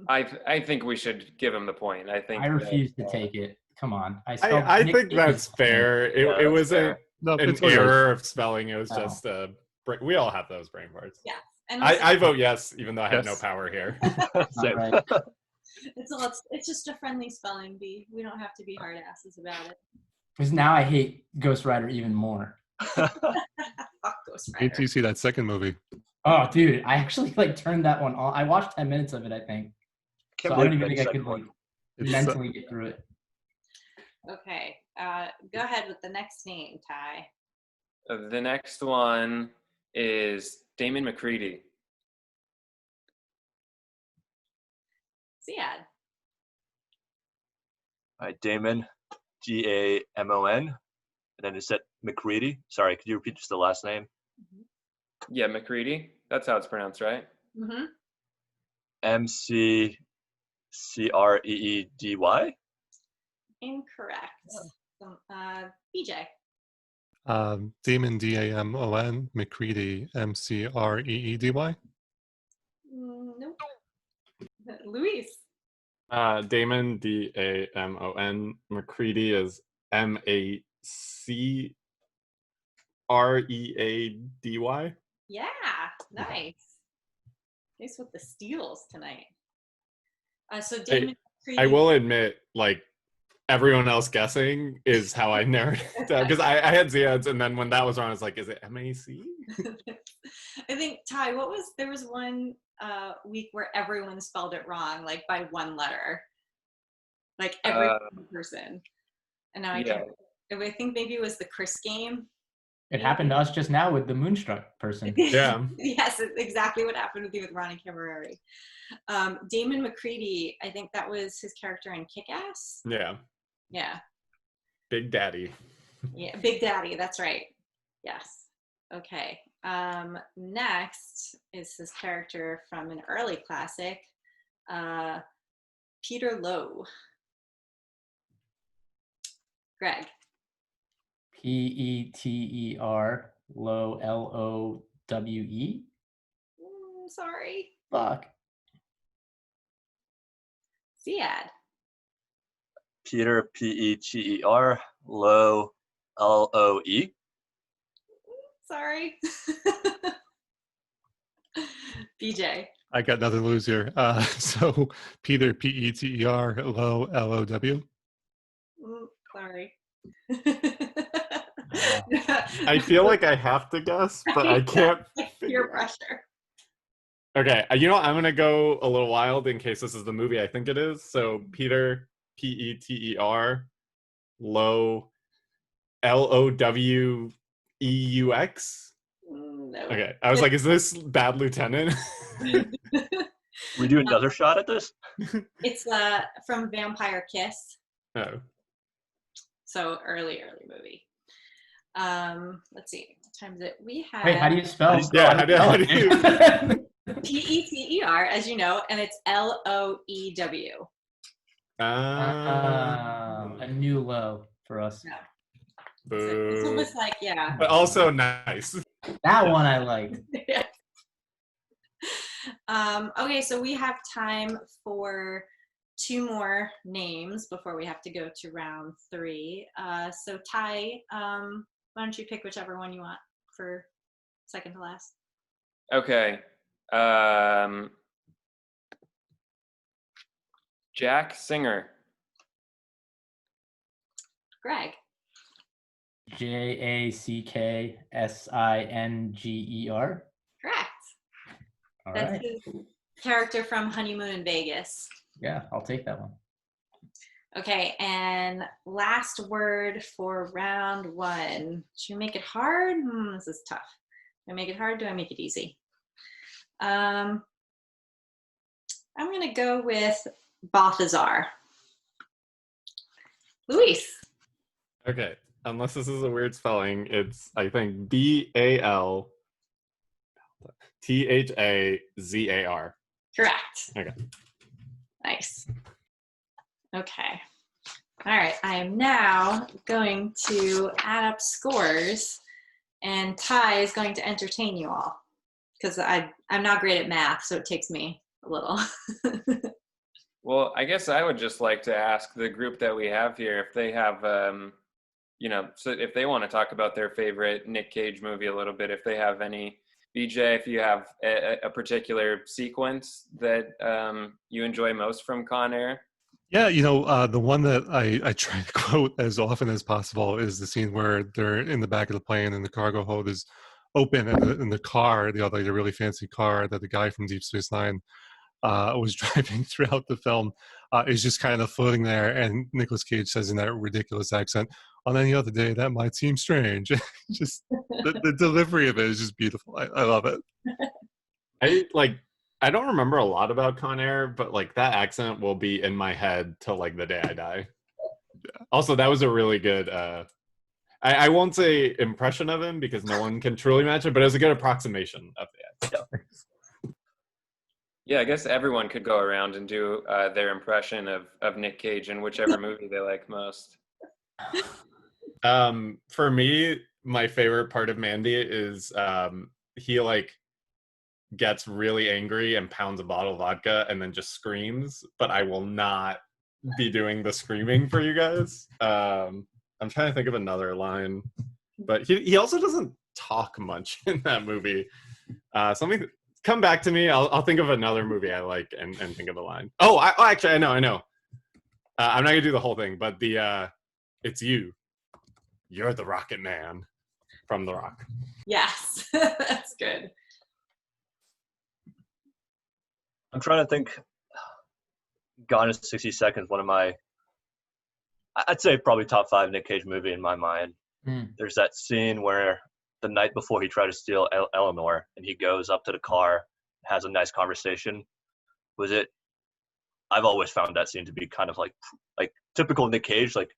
I think we should give him the point. I refuse to take it. Come on. I think that's fair. It wasn't an error of spelling. It was just we all have those brain parts. Yeah. And I vote yes, even though I have no power here. Right. It's just a friendly spelling bee. We don't have to be hard asses about it. Because now I hate Ghost Rider even more. Fuck Ghost Rider. Wait till you see that second movie. Oh, dude, I actually turned that one on. I watched 10 minutes of it, I think. So I don't even think I could mentally get through it. Okay, go ahead with the next name, Ty. The next one is Damon McCready. Ziad. All right, Damon, GAMON, and then you said McCready. Sorry, could you repeat just the last name? Yeah, McCready. That's how it's pronounced, right? Mm-hmm. MCCREEDY. Incorrect. BJ. Damon, DAMON, McCready, MCREEDY. Nope. Luis. Damon, DAMON, McCready is MACREADY. Yeah, nice. Nice with the steals tonight. So Damon I will admit, like, everyone else guessing is how I narrowed it down. Because I had Ziad's, and then when that was wrong, I was like, is it MAC? I think, Ty, there was one week where everyone spelled it wrong, like by one letter. Like every person. And now I can't. I think maybe it was the Chris game. It happened to us just now with the Moonstruck person. Yeah. Yes, it's exactly what happened with you with Ronnie Camerari. Damon McCready, I think that was his character in Kick-Ass. Yeah. Yeah. Big Daddy. Yeah, Big Daddy, that's right. Yes. Okay. Next is his character from an early classic, Peter Lowe. Greg. Peter Lowe, Lowe. Sorry. Fuck. Ziad. Peter, Peter, Lowe, Loe. Sorry. BJ. I got nothing to lose here. So Peter, Peter, Lowe, Low. Sorry. I feel like I have to guess, but I can't. Peer pressure. Okay, you know what? I'm gonna go a little wild in case this is the movie I think it is. So Peter, Peter, Low, Loweux. No. Okay, I was like, is this Bad Lieutenant? We do another shot at this? It's from Vampire Kiss. Oh. So early movie. Let's see. What time is it? We have. Wait, how do you spell? Yeah, how do you? Peter, as you know, and it's Loew. A new low for us. Yeah. Boo. It's almost like, yeah. But also nice. That one I liked. Okay, so we have time for 2 more names before we have to go to round 3. So Ty, why don't you pick whichever one you want for second to last? Okay. Jack Singer. Greg. Jackssinger. Correct. All That's right. his character from Honeymoon in Vegas. Yeah, I'll take that one. Okay, and last word for round 1. Should we make it hard? This is tough. Do I make it hard? Do I make it easy? I'm going to go with Balthazar. Luis. Okay, unless this is a weird spelling, it's, I think, Balthazar. Correct. Okay. Nice. Okay. All right, I am now going to add up scores, and Ty is going to entertain you all, because I'm not great at math, so it takes me a little. Well, I guess I would just like to ask the group that we have here if they have, so if they want to talk about their favorite Nic Cage movie a little bit, if they have any. BJ, if you have a particular sequence that you enjoy most from Con Air. Yeah, the one that I try to quote as often as possible is the scene where they're in the back of the plane and the cargo hold is open, and in the car, the really fancy car that the guy from Deep Space Nine was driving throughout the film, is just kind of floating there, and Nicolas Cage says in that ridiculous accent, "On any other day, that might seem strange." Just the delivery of it is just beautiful. I love it. I don't remember a lot about Con Air, but like that accent will be in my head till like the day I die. Yeah. Also, that was a really good. I won't say impression of him because no one can truly match it, but it was a good approximation of the accent. Yeah, I guess everyone could go around and do their impression of Nic Cage in whichever movie they like most. For me, my favorite part of Mandy is he like gets really angry and pounds a bottle of vodka and then just screams, but I will not be doing the screaming for you guys. I'm trying to think of another line, but he also doesn't talk much in that movie. Something come back to me. I'll think of another movie I like and think of a line. Actually I know. I'm not gonna do the whole thing, but it's you. You're the Rocket Man from The Rock. Yes, that's good. I'm trying to think. Gone in 60 Seconds, one of my, I'd say probably top 5 Nic Cage movie in my mind. There's that scene where the night before he tried to steal Eleanor, and he goes up to the car, has a nice conversation. I've always found that scene to be kind of like typical Nic Cage. Like,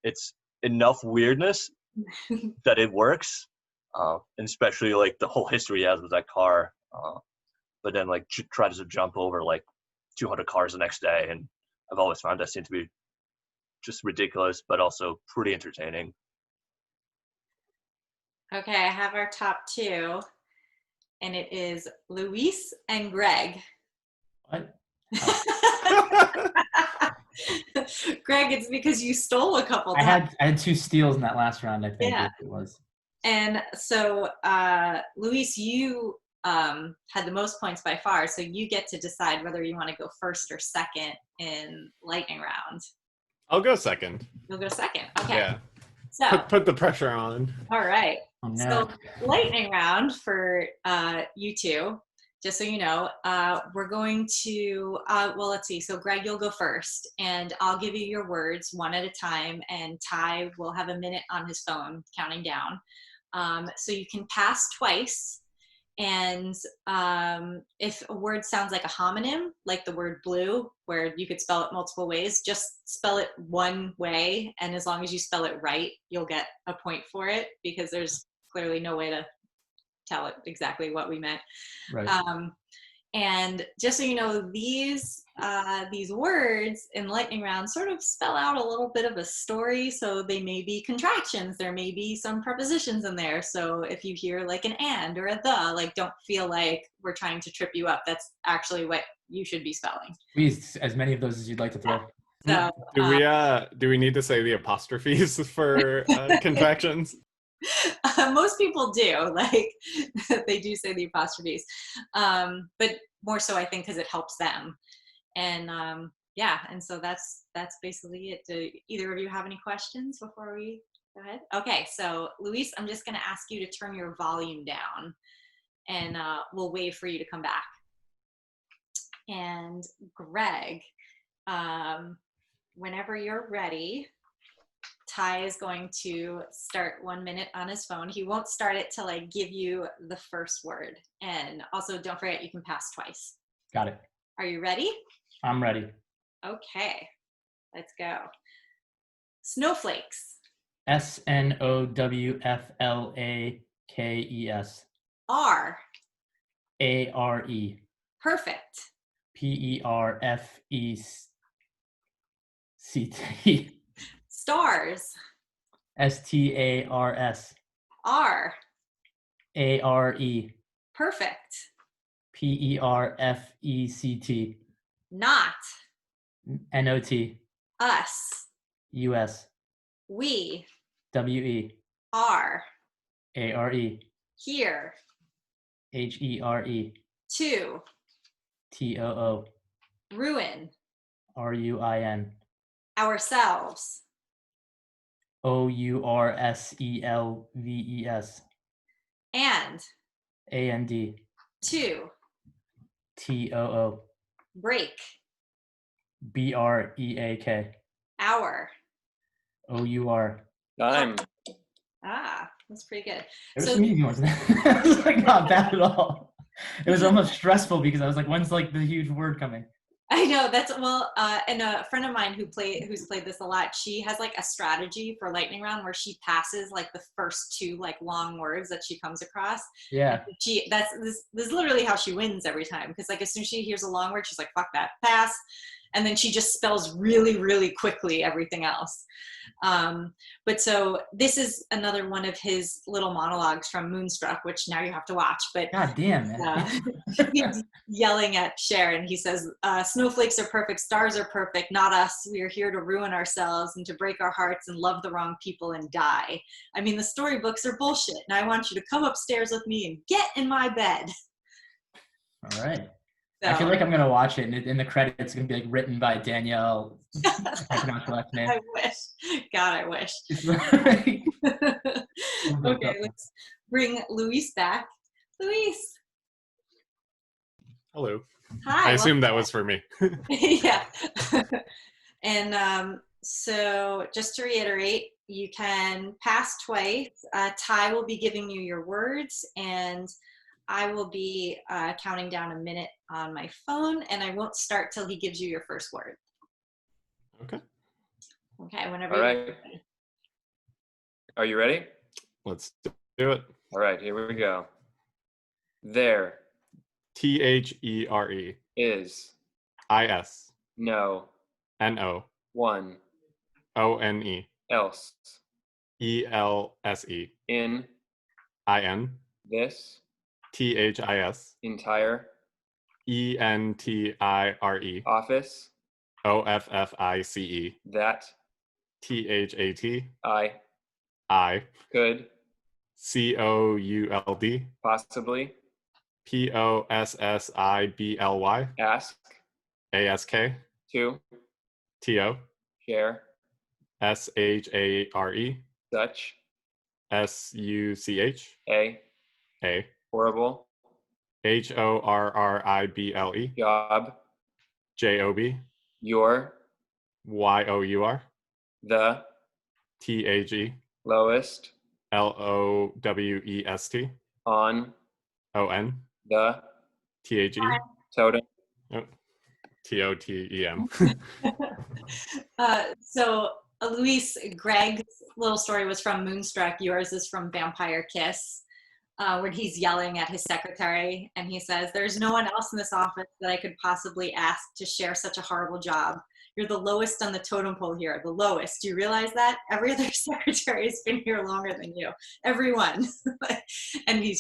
it's enough weirdness that it works, and especially like the whole history he has with that car. But then like tries to jump over like 200 cars the next day, and I've always found that scene to be just ridiculous, but also pretty entertaining. Okay, I have our top 2, and it is Luis and Greg. What? Greg, it's because you stole a couple I times. had 2 steals in that last round, I think. Yeah. It was. And so, Luis, you had the most points by far, so you get to decide whether you want to go first or second in lightning round. I'll go second. You'll go second. Okay. Yeah. So, Put the pressure on. all right. Oh, no. So, lightning round for you two. Just so you know, we're going to, well, let's see. So, Greg, you'll go first, and I'll give you your words one at a time, and Ty will have a minute on his phone counting down. So you can pass twice, and if a word sounds like a homonym, like the word blue, where you could spell it multiple ways, just spell it one way, and as long as you spell it right, you'll get a point for it, because there's clearly no way to tell it exactly what we meant. Right. And just so you know, these words in lightning round sort of spell out a little bit of a story. So they may be contractions. There may be some prepositions in there. So if you hear like an and or a the, like, don't feel like we're trying to trip you up. That's actually what you should be spelling. Please, as many of those as you'd like to throw. So Do we need to say the apostrophes for contractions? most people do, like they do say the apostrophes, but more so I think because it helps them. And yeah, and so that's basically it. Do either of you have any questions before we go ahead? Okay, so Luis, I'm just going to ask you to turn your volume down, and we'll wait for you to come back. And Greg, whenever you're ready, Ty is going to start 1 minute on his phone. He won't start it till I give you the first word. And also, don't forget, you can pass twice. Got it. Are you ready? I'm ready. Okay, let's go. Snowflakes. SNOWFLAKES. R. ARE. Perfect. PERFECT. Stars. STARS. R. ARE. Perfect. PERFECT. Not. NOT. Us. US. We. WE. Are. ARE. Here. HERE. To. TOO. Ruin. RUIN. Ourselves. OURSELVES. And. AND. To. TOO. Break. BREAK. Hour. OUR. Time. Ah, that's pretty good. It was So- some easy ones. It was like not bad at all. It was almost stressful because I was like, when's like the huge word coming? I know, that's, well, and a friend of mine who's played this a lot, she has like a strategy for lightning round where she passes like the first 2 like long words that she comes across. Yeah. This is literally how she wins every time, because like as soon as she hears a long word, she's like, fuck that, pass. And then she just spells really, really quickly everything else. But so this is another one of his little monologues from Moonstruck, which now you have to watch. But God damn, man. he's yelling at Sharon. He says, snowflakes are perfect, stars are perfect, not us. We are here to ruin ourselves and to break our hearts and love the wrong people and die. I mean, the storybooks are bullshit, and I want you to come upstairs with me and get in my bed. All right. I feel So, like I'm gonna watch it, and in the credits, it's gonna be like written by Danielle. I pronounce her last name. I wish. God, I wish. It's like- Okay, let's bring Luis back. Luis, Hello. hi. I assume that was for me. Yeah. And so just to reiterate, you can pass twice. Ty will be giving you your words, and I will be counting down a minute on my phone, and I won't start till he gives you your first word. Okay. Okay, whenever All you're right. Are you ready? Let's do it. All right, here we go. There THERE is IS no NO one ONE else ELSE in IN this THIS entire ENTIRE office OFFICE that THATI I could COULD possibly POSSIBLY ask ASK to TO share SHARE such SUCH a A horrible HORRIBLE job. JOB You're YOUR the TAG lowest LOWEST on ON the TAG totem. TOTEM. So, Luis, Greg's little story was from Moonstruck. Yours is from Vampire Kiss, where he's yelling at his secretary, and he says, "There's no one else in this office that I could possibly ask to share such a horrible job. You're the lowest on the totem pole here, the lowest. Do you realize that? Every other secretary has been here longer than you. Everyone." And he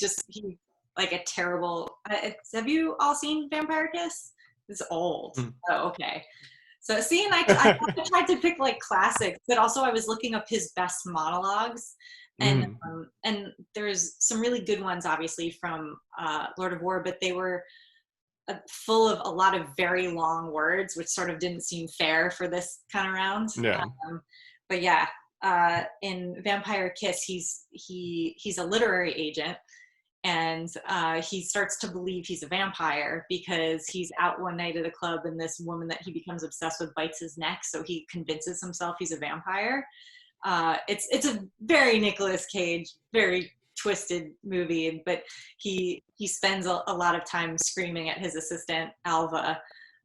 like a terrible. Have you all seen Vampire Kiss? It's old. Oh, okay. So see, and I tried to pick like classics, but also I was looking up his best monologues, and there's some really good ones, obviously from Lord of War, but they were full of a lot of very long words, which sort of didn't seem fair for this kind of round. Yeah. But yeah, in Vampire Kiss, he's a literary agent. And he starts to believe he's a vampire because he's out one night at a club and this woman that he becomes obsessed with bites his neck. So he convinces himself he's a vampire. It's a very Nicolas Cage, very twisted movie, but he spends a lot of time screaming at his assistant, Alva.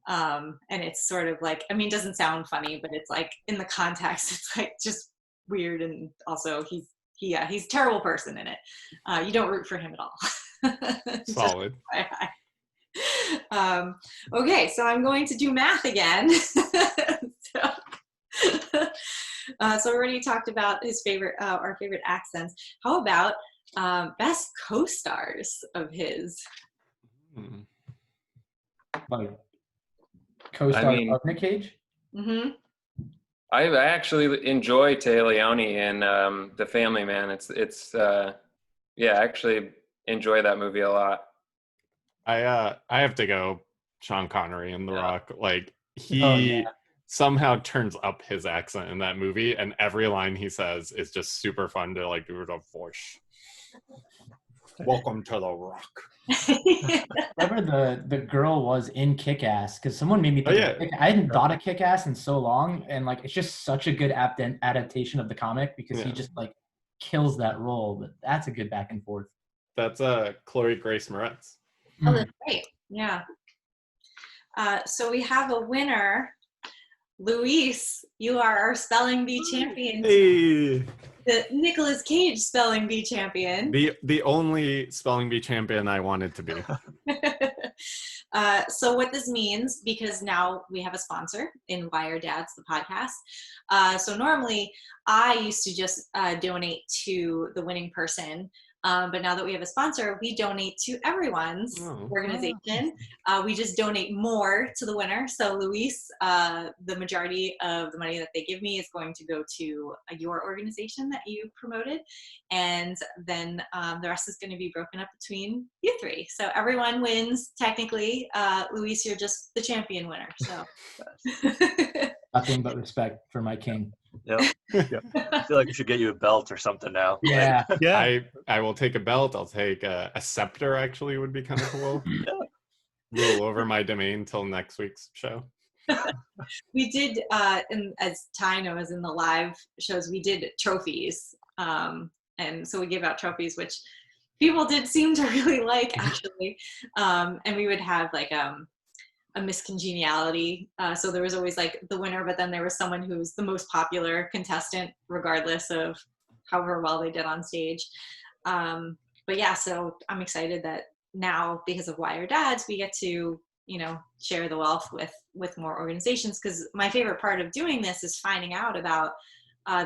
And it's sort of like, I mean, it doesn't sound funny, but it's like in the context, it's like just weird. And also he's a terrible person in it. You don't root for him at all. Solid. Okay, so I'm going to do math again. So we already talked about our favorite accents. How about best co-stars of his? Like co-star of Nic Cage? Mm-hmm. I actually enjoy Téa Leoni in The Family Man. I actually enjoy that movie a lot. I have to go Sean Connery in The Rock. Like he Oh, yeah. somehow turns up his accent in that movie, and every line he says is just super fun to like do the voice. Welcome to The Rock. Whoever the girl was in Kick-Ass, because someone made me think I hadn't thought of Kick-Ass in so long, and like it's just such a good adaptation of the comic because he just like kills that role. But that's a good back and forth. That's Chloe Grace Moretz. Oh, that's great. Yeah. So we have a winner. Luis, you are our spelling bee champion. Hey. The Nicolas Cage spelling bee champion. The only spelling bee champion I wanted to be. So what this means, because now we have a sponsor in Why Are Dads, the podcast. So normally I used to just donate to the winning person But now that we have a sponsor, we donate to everyone's organization. We just donate more to the winner. So Luis, the majority of the money that they give me is going to go to your organization that you promoted. And then the rest is going to be broken up between you three. So everyone wins technically. Luis, you're just the champion winner. So nothing but respect for my king. Yep. I feel like we should get you a belt or something now. Yeah. Yeah. I will take a belt. I'll take a scepter. Actually, would be kind of cool. Rule over my domain till next week's show. We did, and as Ty knows in the live shows, we did trophies. And so we gave out trophies, which people did seem to really like, actually. And we would have like a miscongeniality. So there was always like the winner, but then there was someone who's the most popular contestant, regardless of however well they did on stage. But yeah, so I'm excited that now, because of Wire Dads, we get to, you know, share the wealth with more organizations. Because my favorite part of doing this is finding out about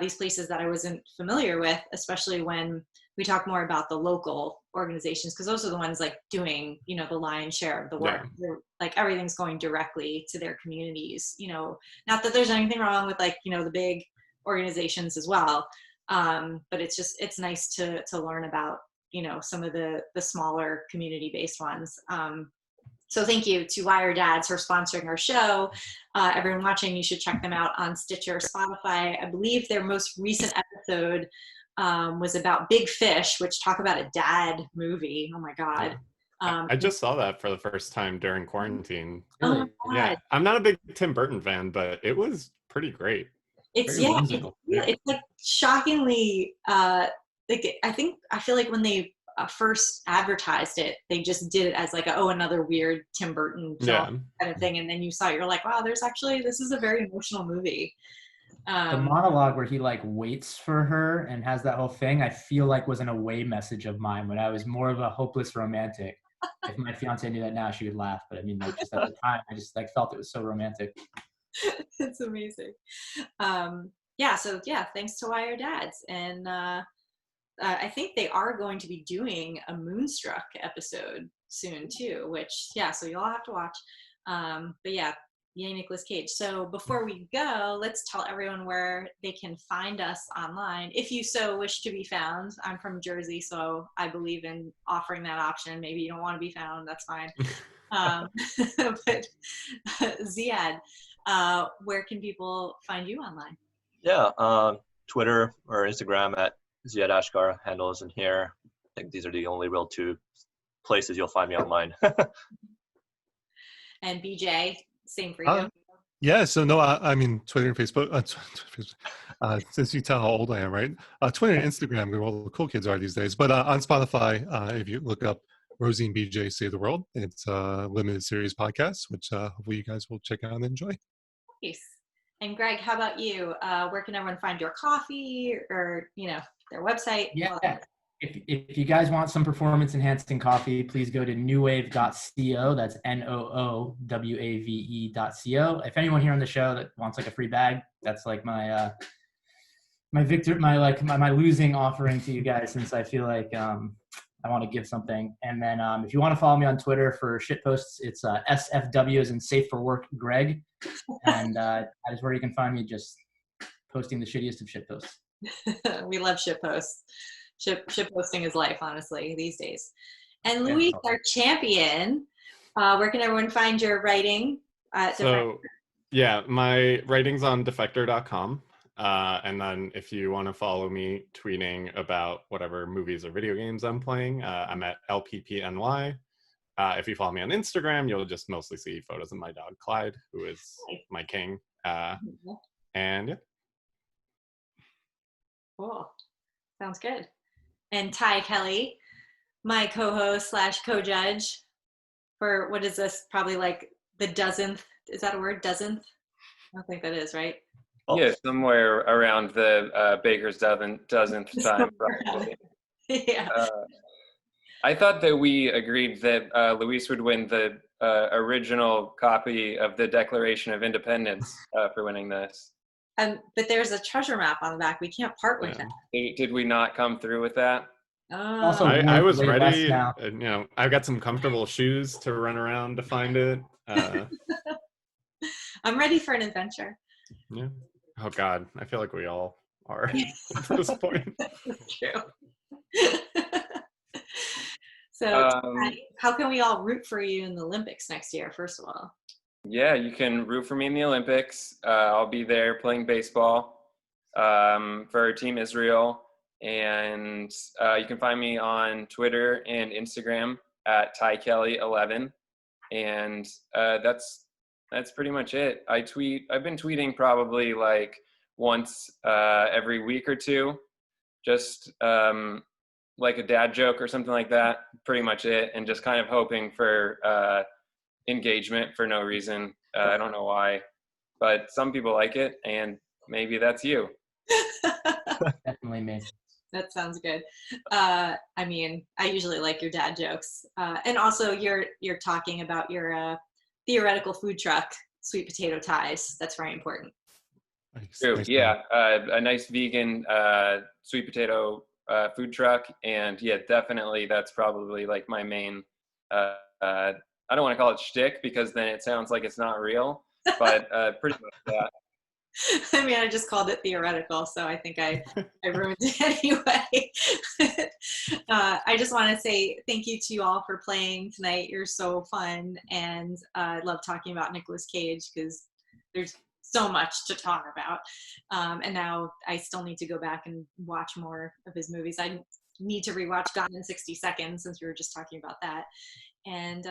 these places that I wasn't familiar with, especially when we talk more about the local organizations, because those are the ones like doing, you know, the lion's share of the work. Yeah. Like everything's going directly to their communities, you know, not that there's anything wrong with like, you know, the big organizations as well. But it's nice to learn about, you know, some of the smaller community-based ones. So thank you to Wire Dads for sponsoring our show. Everyone watching, you should check them out on Stitcher, Spotify. I believe their most recent episode was about Big Fish, which talk about a dad movie. Oh my God. I just saw that for the first time during quarantine. Oh my God. Yeah, I'm not a big Tim Burton fan, but it was pretty great. It's Very whimsical. it's like shockingly like I feel like when they first advertised it, they just did it as like another weird Tim Burton film kind of thing, and then you saw it, you're like, wow, this is a very emotional movie. The monologue where he like waits for her and has that whole thing, I feel like was an away message of mine when I was more of a hopeless romantic. If my fiance knew that now, she would laugh. But I mean, like just at the time, I just like felt it was so romantic. It's amazing. So thanks to Wire Dads. And I think they are going to be doing a Moonstruck episode soon too, which, so you'll have to watch. But yeah, yay, Nicolas Cage. So before we go, let's tell everyone where they can find us online, if you so wish to be found. I'm from Jersey, so I believe in offering that option. Maybe you don't want to be found, that's fine. But Ziad, where can people find you online? Yeah, Twitter or Instagram at Ziad Achkar, handle is in here. I think these are the only real two places you'll find me online. And BJ, same for you. Yeah, so no, I mean Twitter and Facebook. Since you tell how old I am, right? Twitter and Instagram, where all the cool kids are these days. But on Spotify, if you look up Rosie and BJ Save the World, it's a limited series podcast, which hopefully you guys will check out and enjoy. Nice. And Greg, how about you? Where can everyone find your coffee or, their website? Yeah. If you guys want some performance enhancing coffee, please go to newwave.co. That's NOOWAVE.co. If anyone here on the show that wants like a free bag, that's like my losing offering to you guys, since I feel like I want to give something. And then if you want to follow me on Twitter for shit posts, it's SFW as in Safe for Work Greg. And that is where you can find me, just posting the shittiest of shit posts. We love shit posts. Ship posting is life, honestly, these days. And Luis, our champion, where can everyone find your writing? My writing's on defector.com. And then if you want to follow me tweeting about whatever movies or video games I'm playing, I'm at LPPNY. If you follow me on Instagram, you'll just mostly see photos of my dog, Clyde, who is my king. And yeah. Cool. Sounds good. And Ty Kelly, my co-host / co-judge for, what is this, probably like the dozenth, is that a word, dozenth? I don't think that is, right? Yeah, somewhere around the baker's dozenth time, probably. Yeah. I thought that we agreed that Luis would win the original copy of the Declaration of Independence for winning this. But there's a treasure map on the back. We can't part with that. Did we not come through with that? Also, Oh, I was way less ready. now. And, I've got some comfortable shoes to run around to find it. I'm ready for an adventure. Yeah. Oh God, I feel like we all are at this point. That's true. So, Um, how can we all root for you in the Olympics next year, first of all? Yeah, you can root for me in the Olympics. I'll be there playing baseball for Team Israel. And you can find me on Twitter and Instagram at TyKelly11. And that's pretty much it. I've been tweeting probably like once every week or two, just like a dad joke or something like that. Pretty much it. And just kind of hoping for engagement for no reason. I don't know why, but some people like it, and maybe that's you. Definitely me. That sounds good. I mean, I usually like your dad jokes, and also you're talking about your theoretical food truck, sweet potato ties. That's very important. True. Nice Yeah, a nice vegan sweet potato food truck, and yeah, definitely that's probably like my main. I don't want to call it shtick because then it sounds like it's not real, but pretty much that. I mean, I just called it theoretical, so I think I ruined it anyway. I just want to say thank you to you all for playing tonight. You're so fun, and I love talking about Nicolas Cage because there's so much to talk about. And now I still need to go back and watch more of his movies. I need to rewatch Gone in 60 Seconds since we were just talking about that. And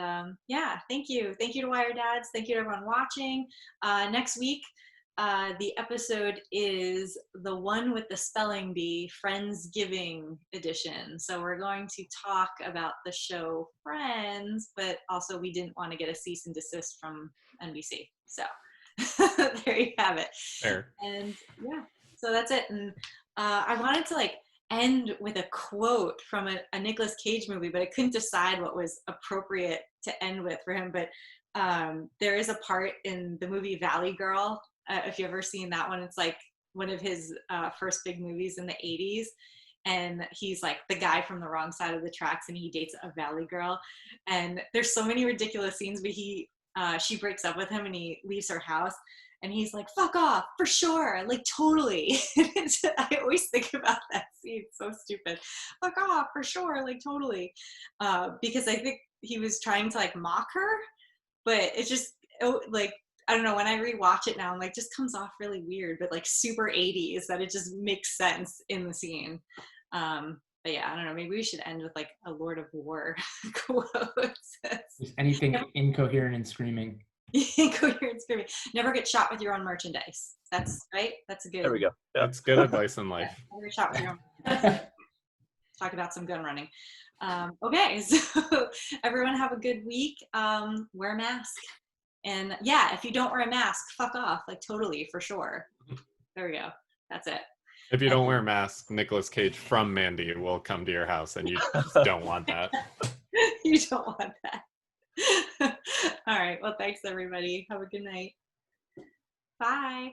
yeah, thank you. Thank you to Wire Dads. Thank you to everyone watching. Next week, the episode is the one with the spelling bee, Friendsgiving edition. So we're going to talk about the show Friends, but also we didn't want to get a cease and desist from NBC. So there you have it. Fair. And yeah, so that's it. And I wanted to like end with a quote from a Nicolas Cage movie, but I couldn't decide what was appropriate to end with for him. But there is a part in the movie Valley Girl. If you've ever seen that one, it's like one of his first big movies in the 80s. And he's like the guy from the wrong side of the tracks and he dates a Valley Girl. And there's so many ridiculous scenes, but she breaks up with him and he leaves her house. And he's like, fuck off, for sure, like totally. I always think about that scene, it's so stupid. Fuck off, for sure, like totally. Because I think he was trying to like mock her, but it just, like, I don't know, when I rewatch it now, I'm like, just comes off really weird, but like super 80s, that it just makes sense in the scene. But yeah, I don't know, maybe we should end with like a Lord of War quote. Just anything incoherent and screaming. Incoherent screaming. Never get shot with your own merchandise. That's right. That's a good. There we go. Yeah. That's good advice in life. Yeah, never get shot with your own. Talk about some gun running. Okay, so everyone have a good week. Wear a mask, and yeah, if you don't wear a mask, fuck off. Like totally, for sure. There we go. That's it. If you don't wear a mask, Nicolas Cage from Mandy will come to your house, and you just don't want that. You don't want that. All right. Well, thanks everybody. Have a good night. Bye.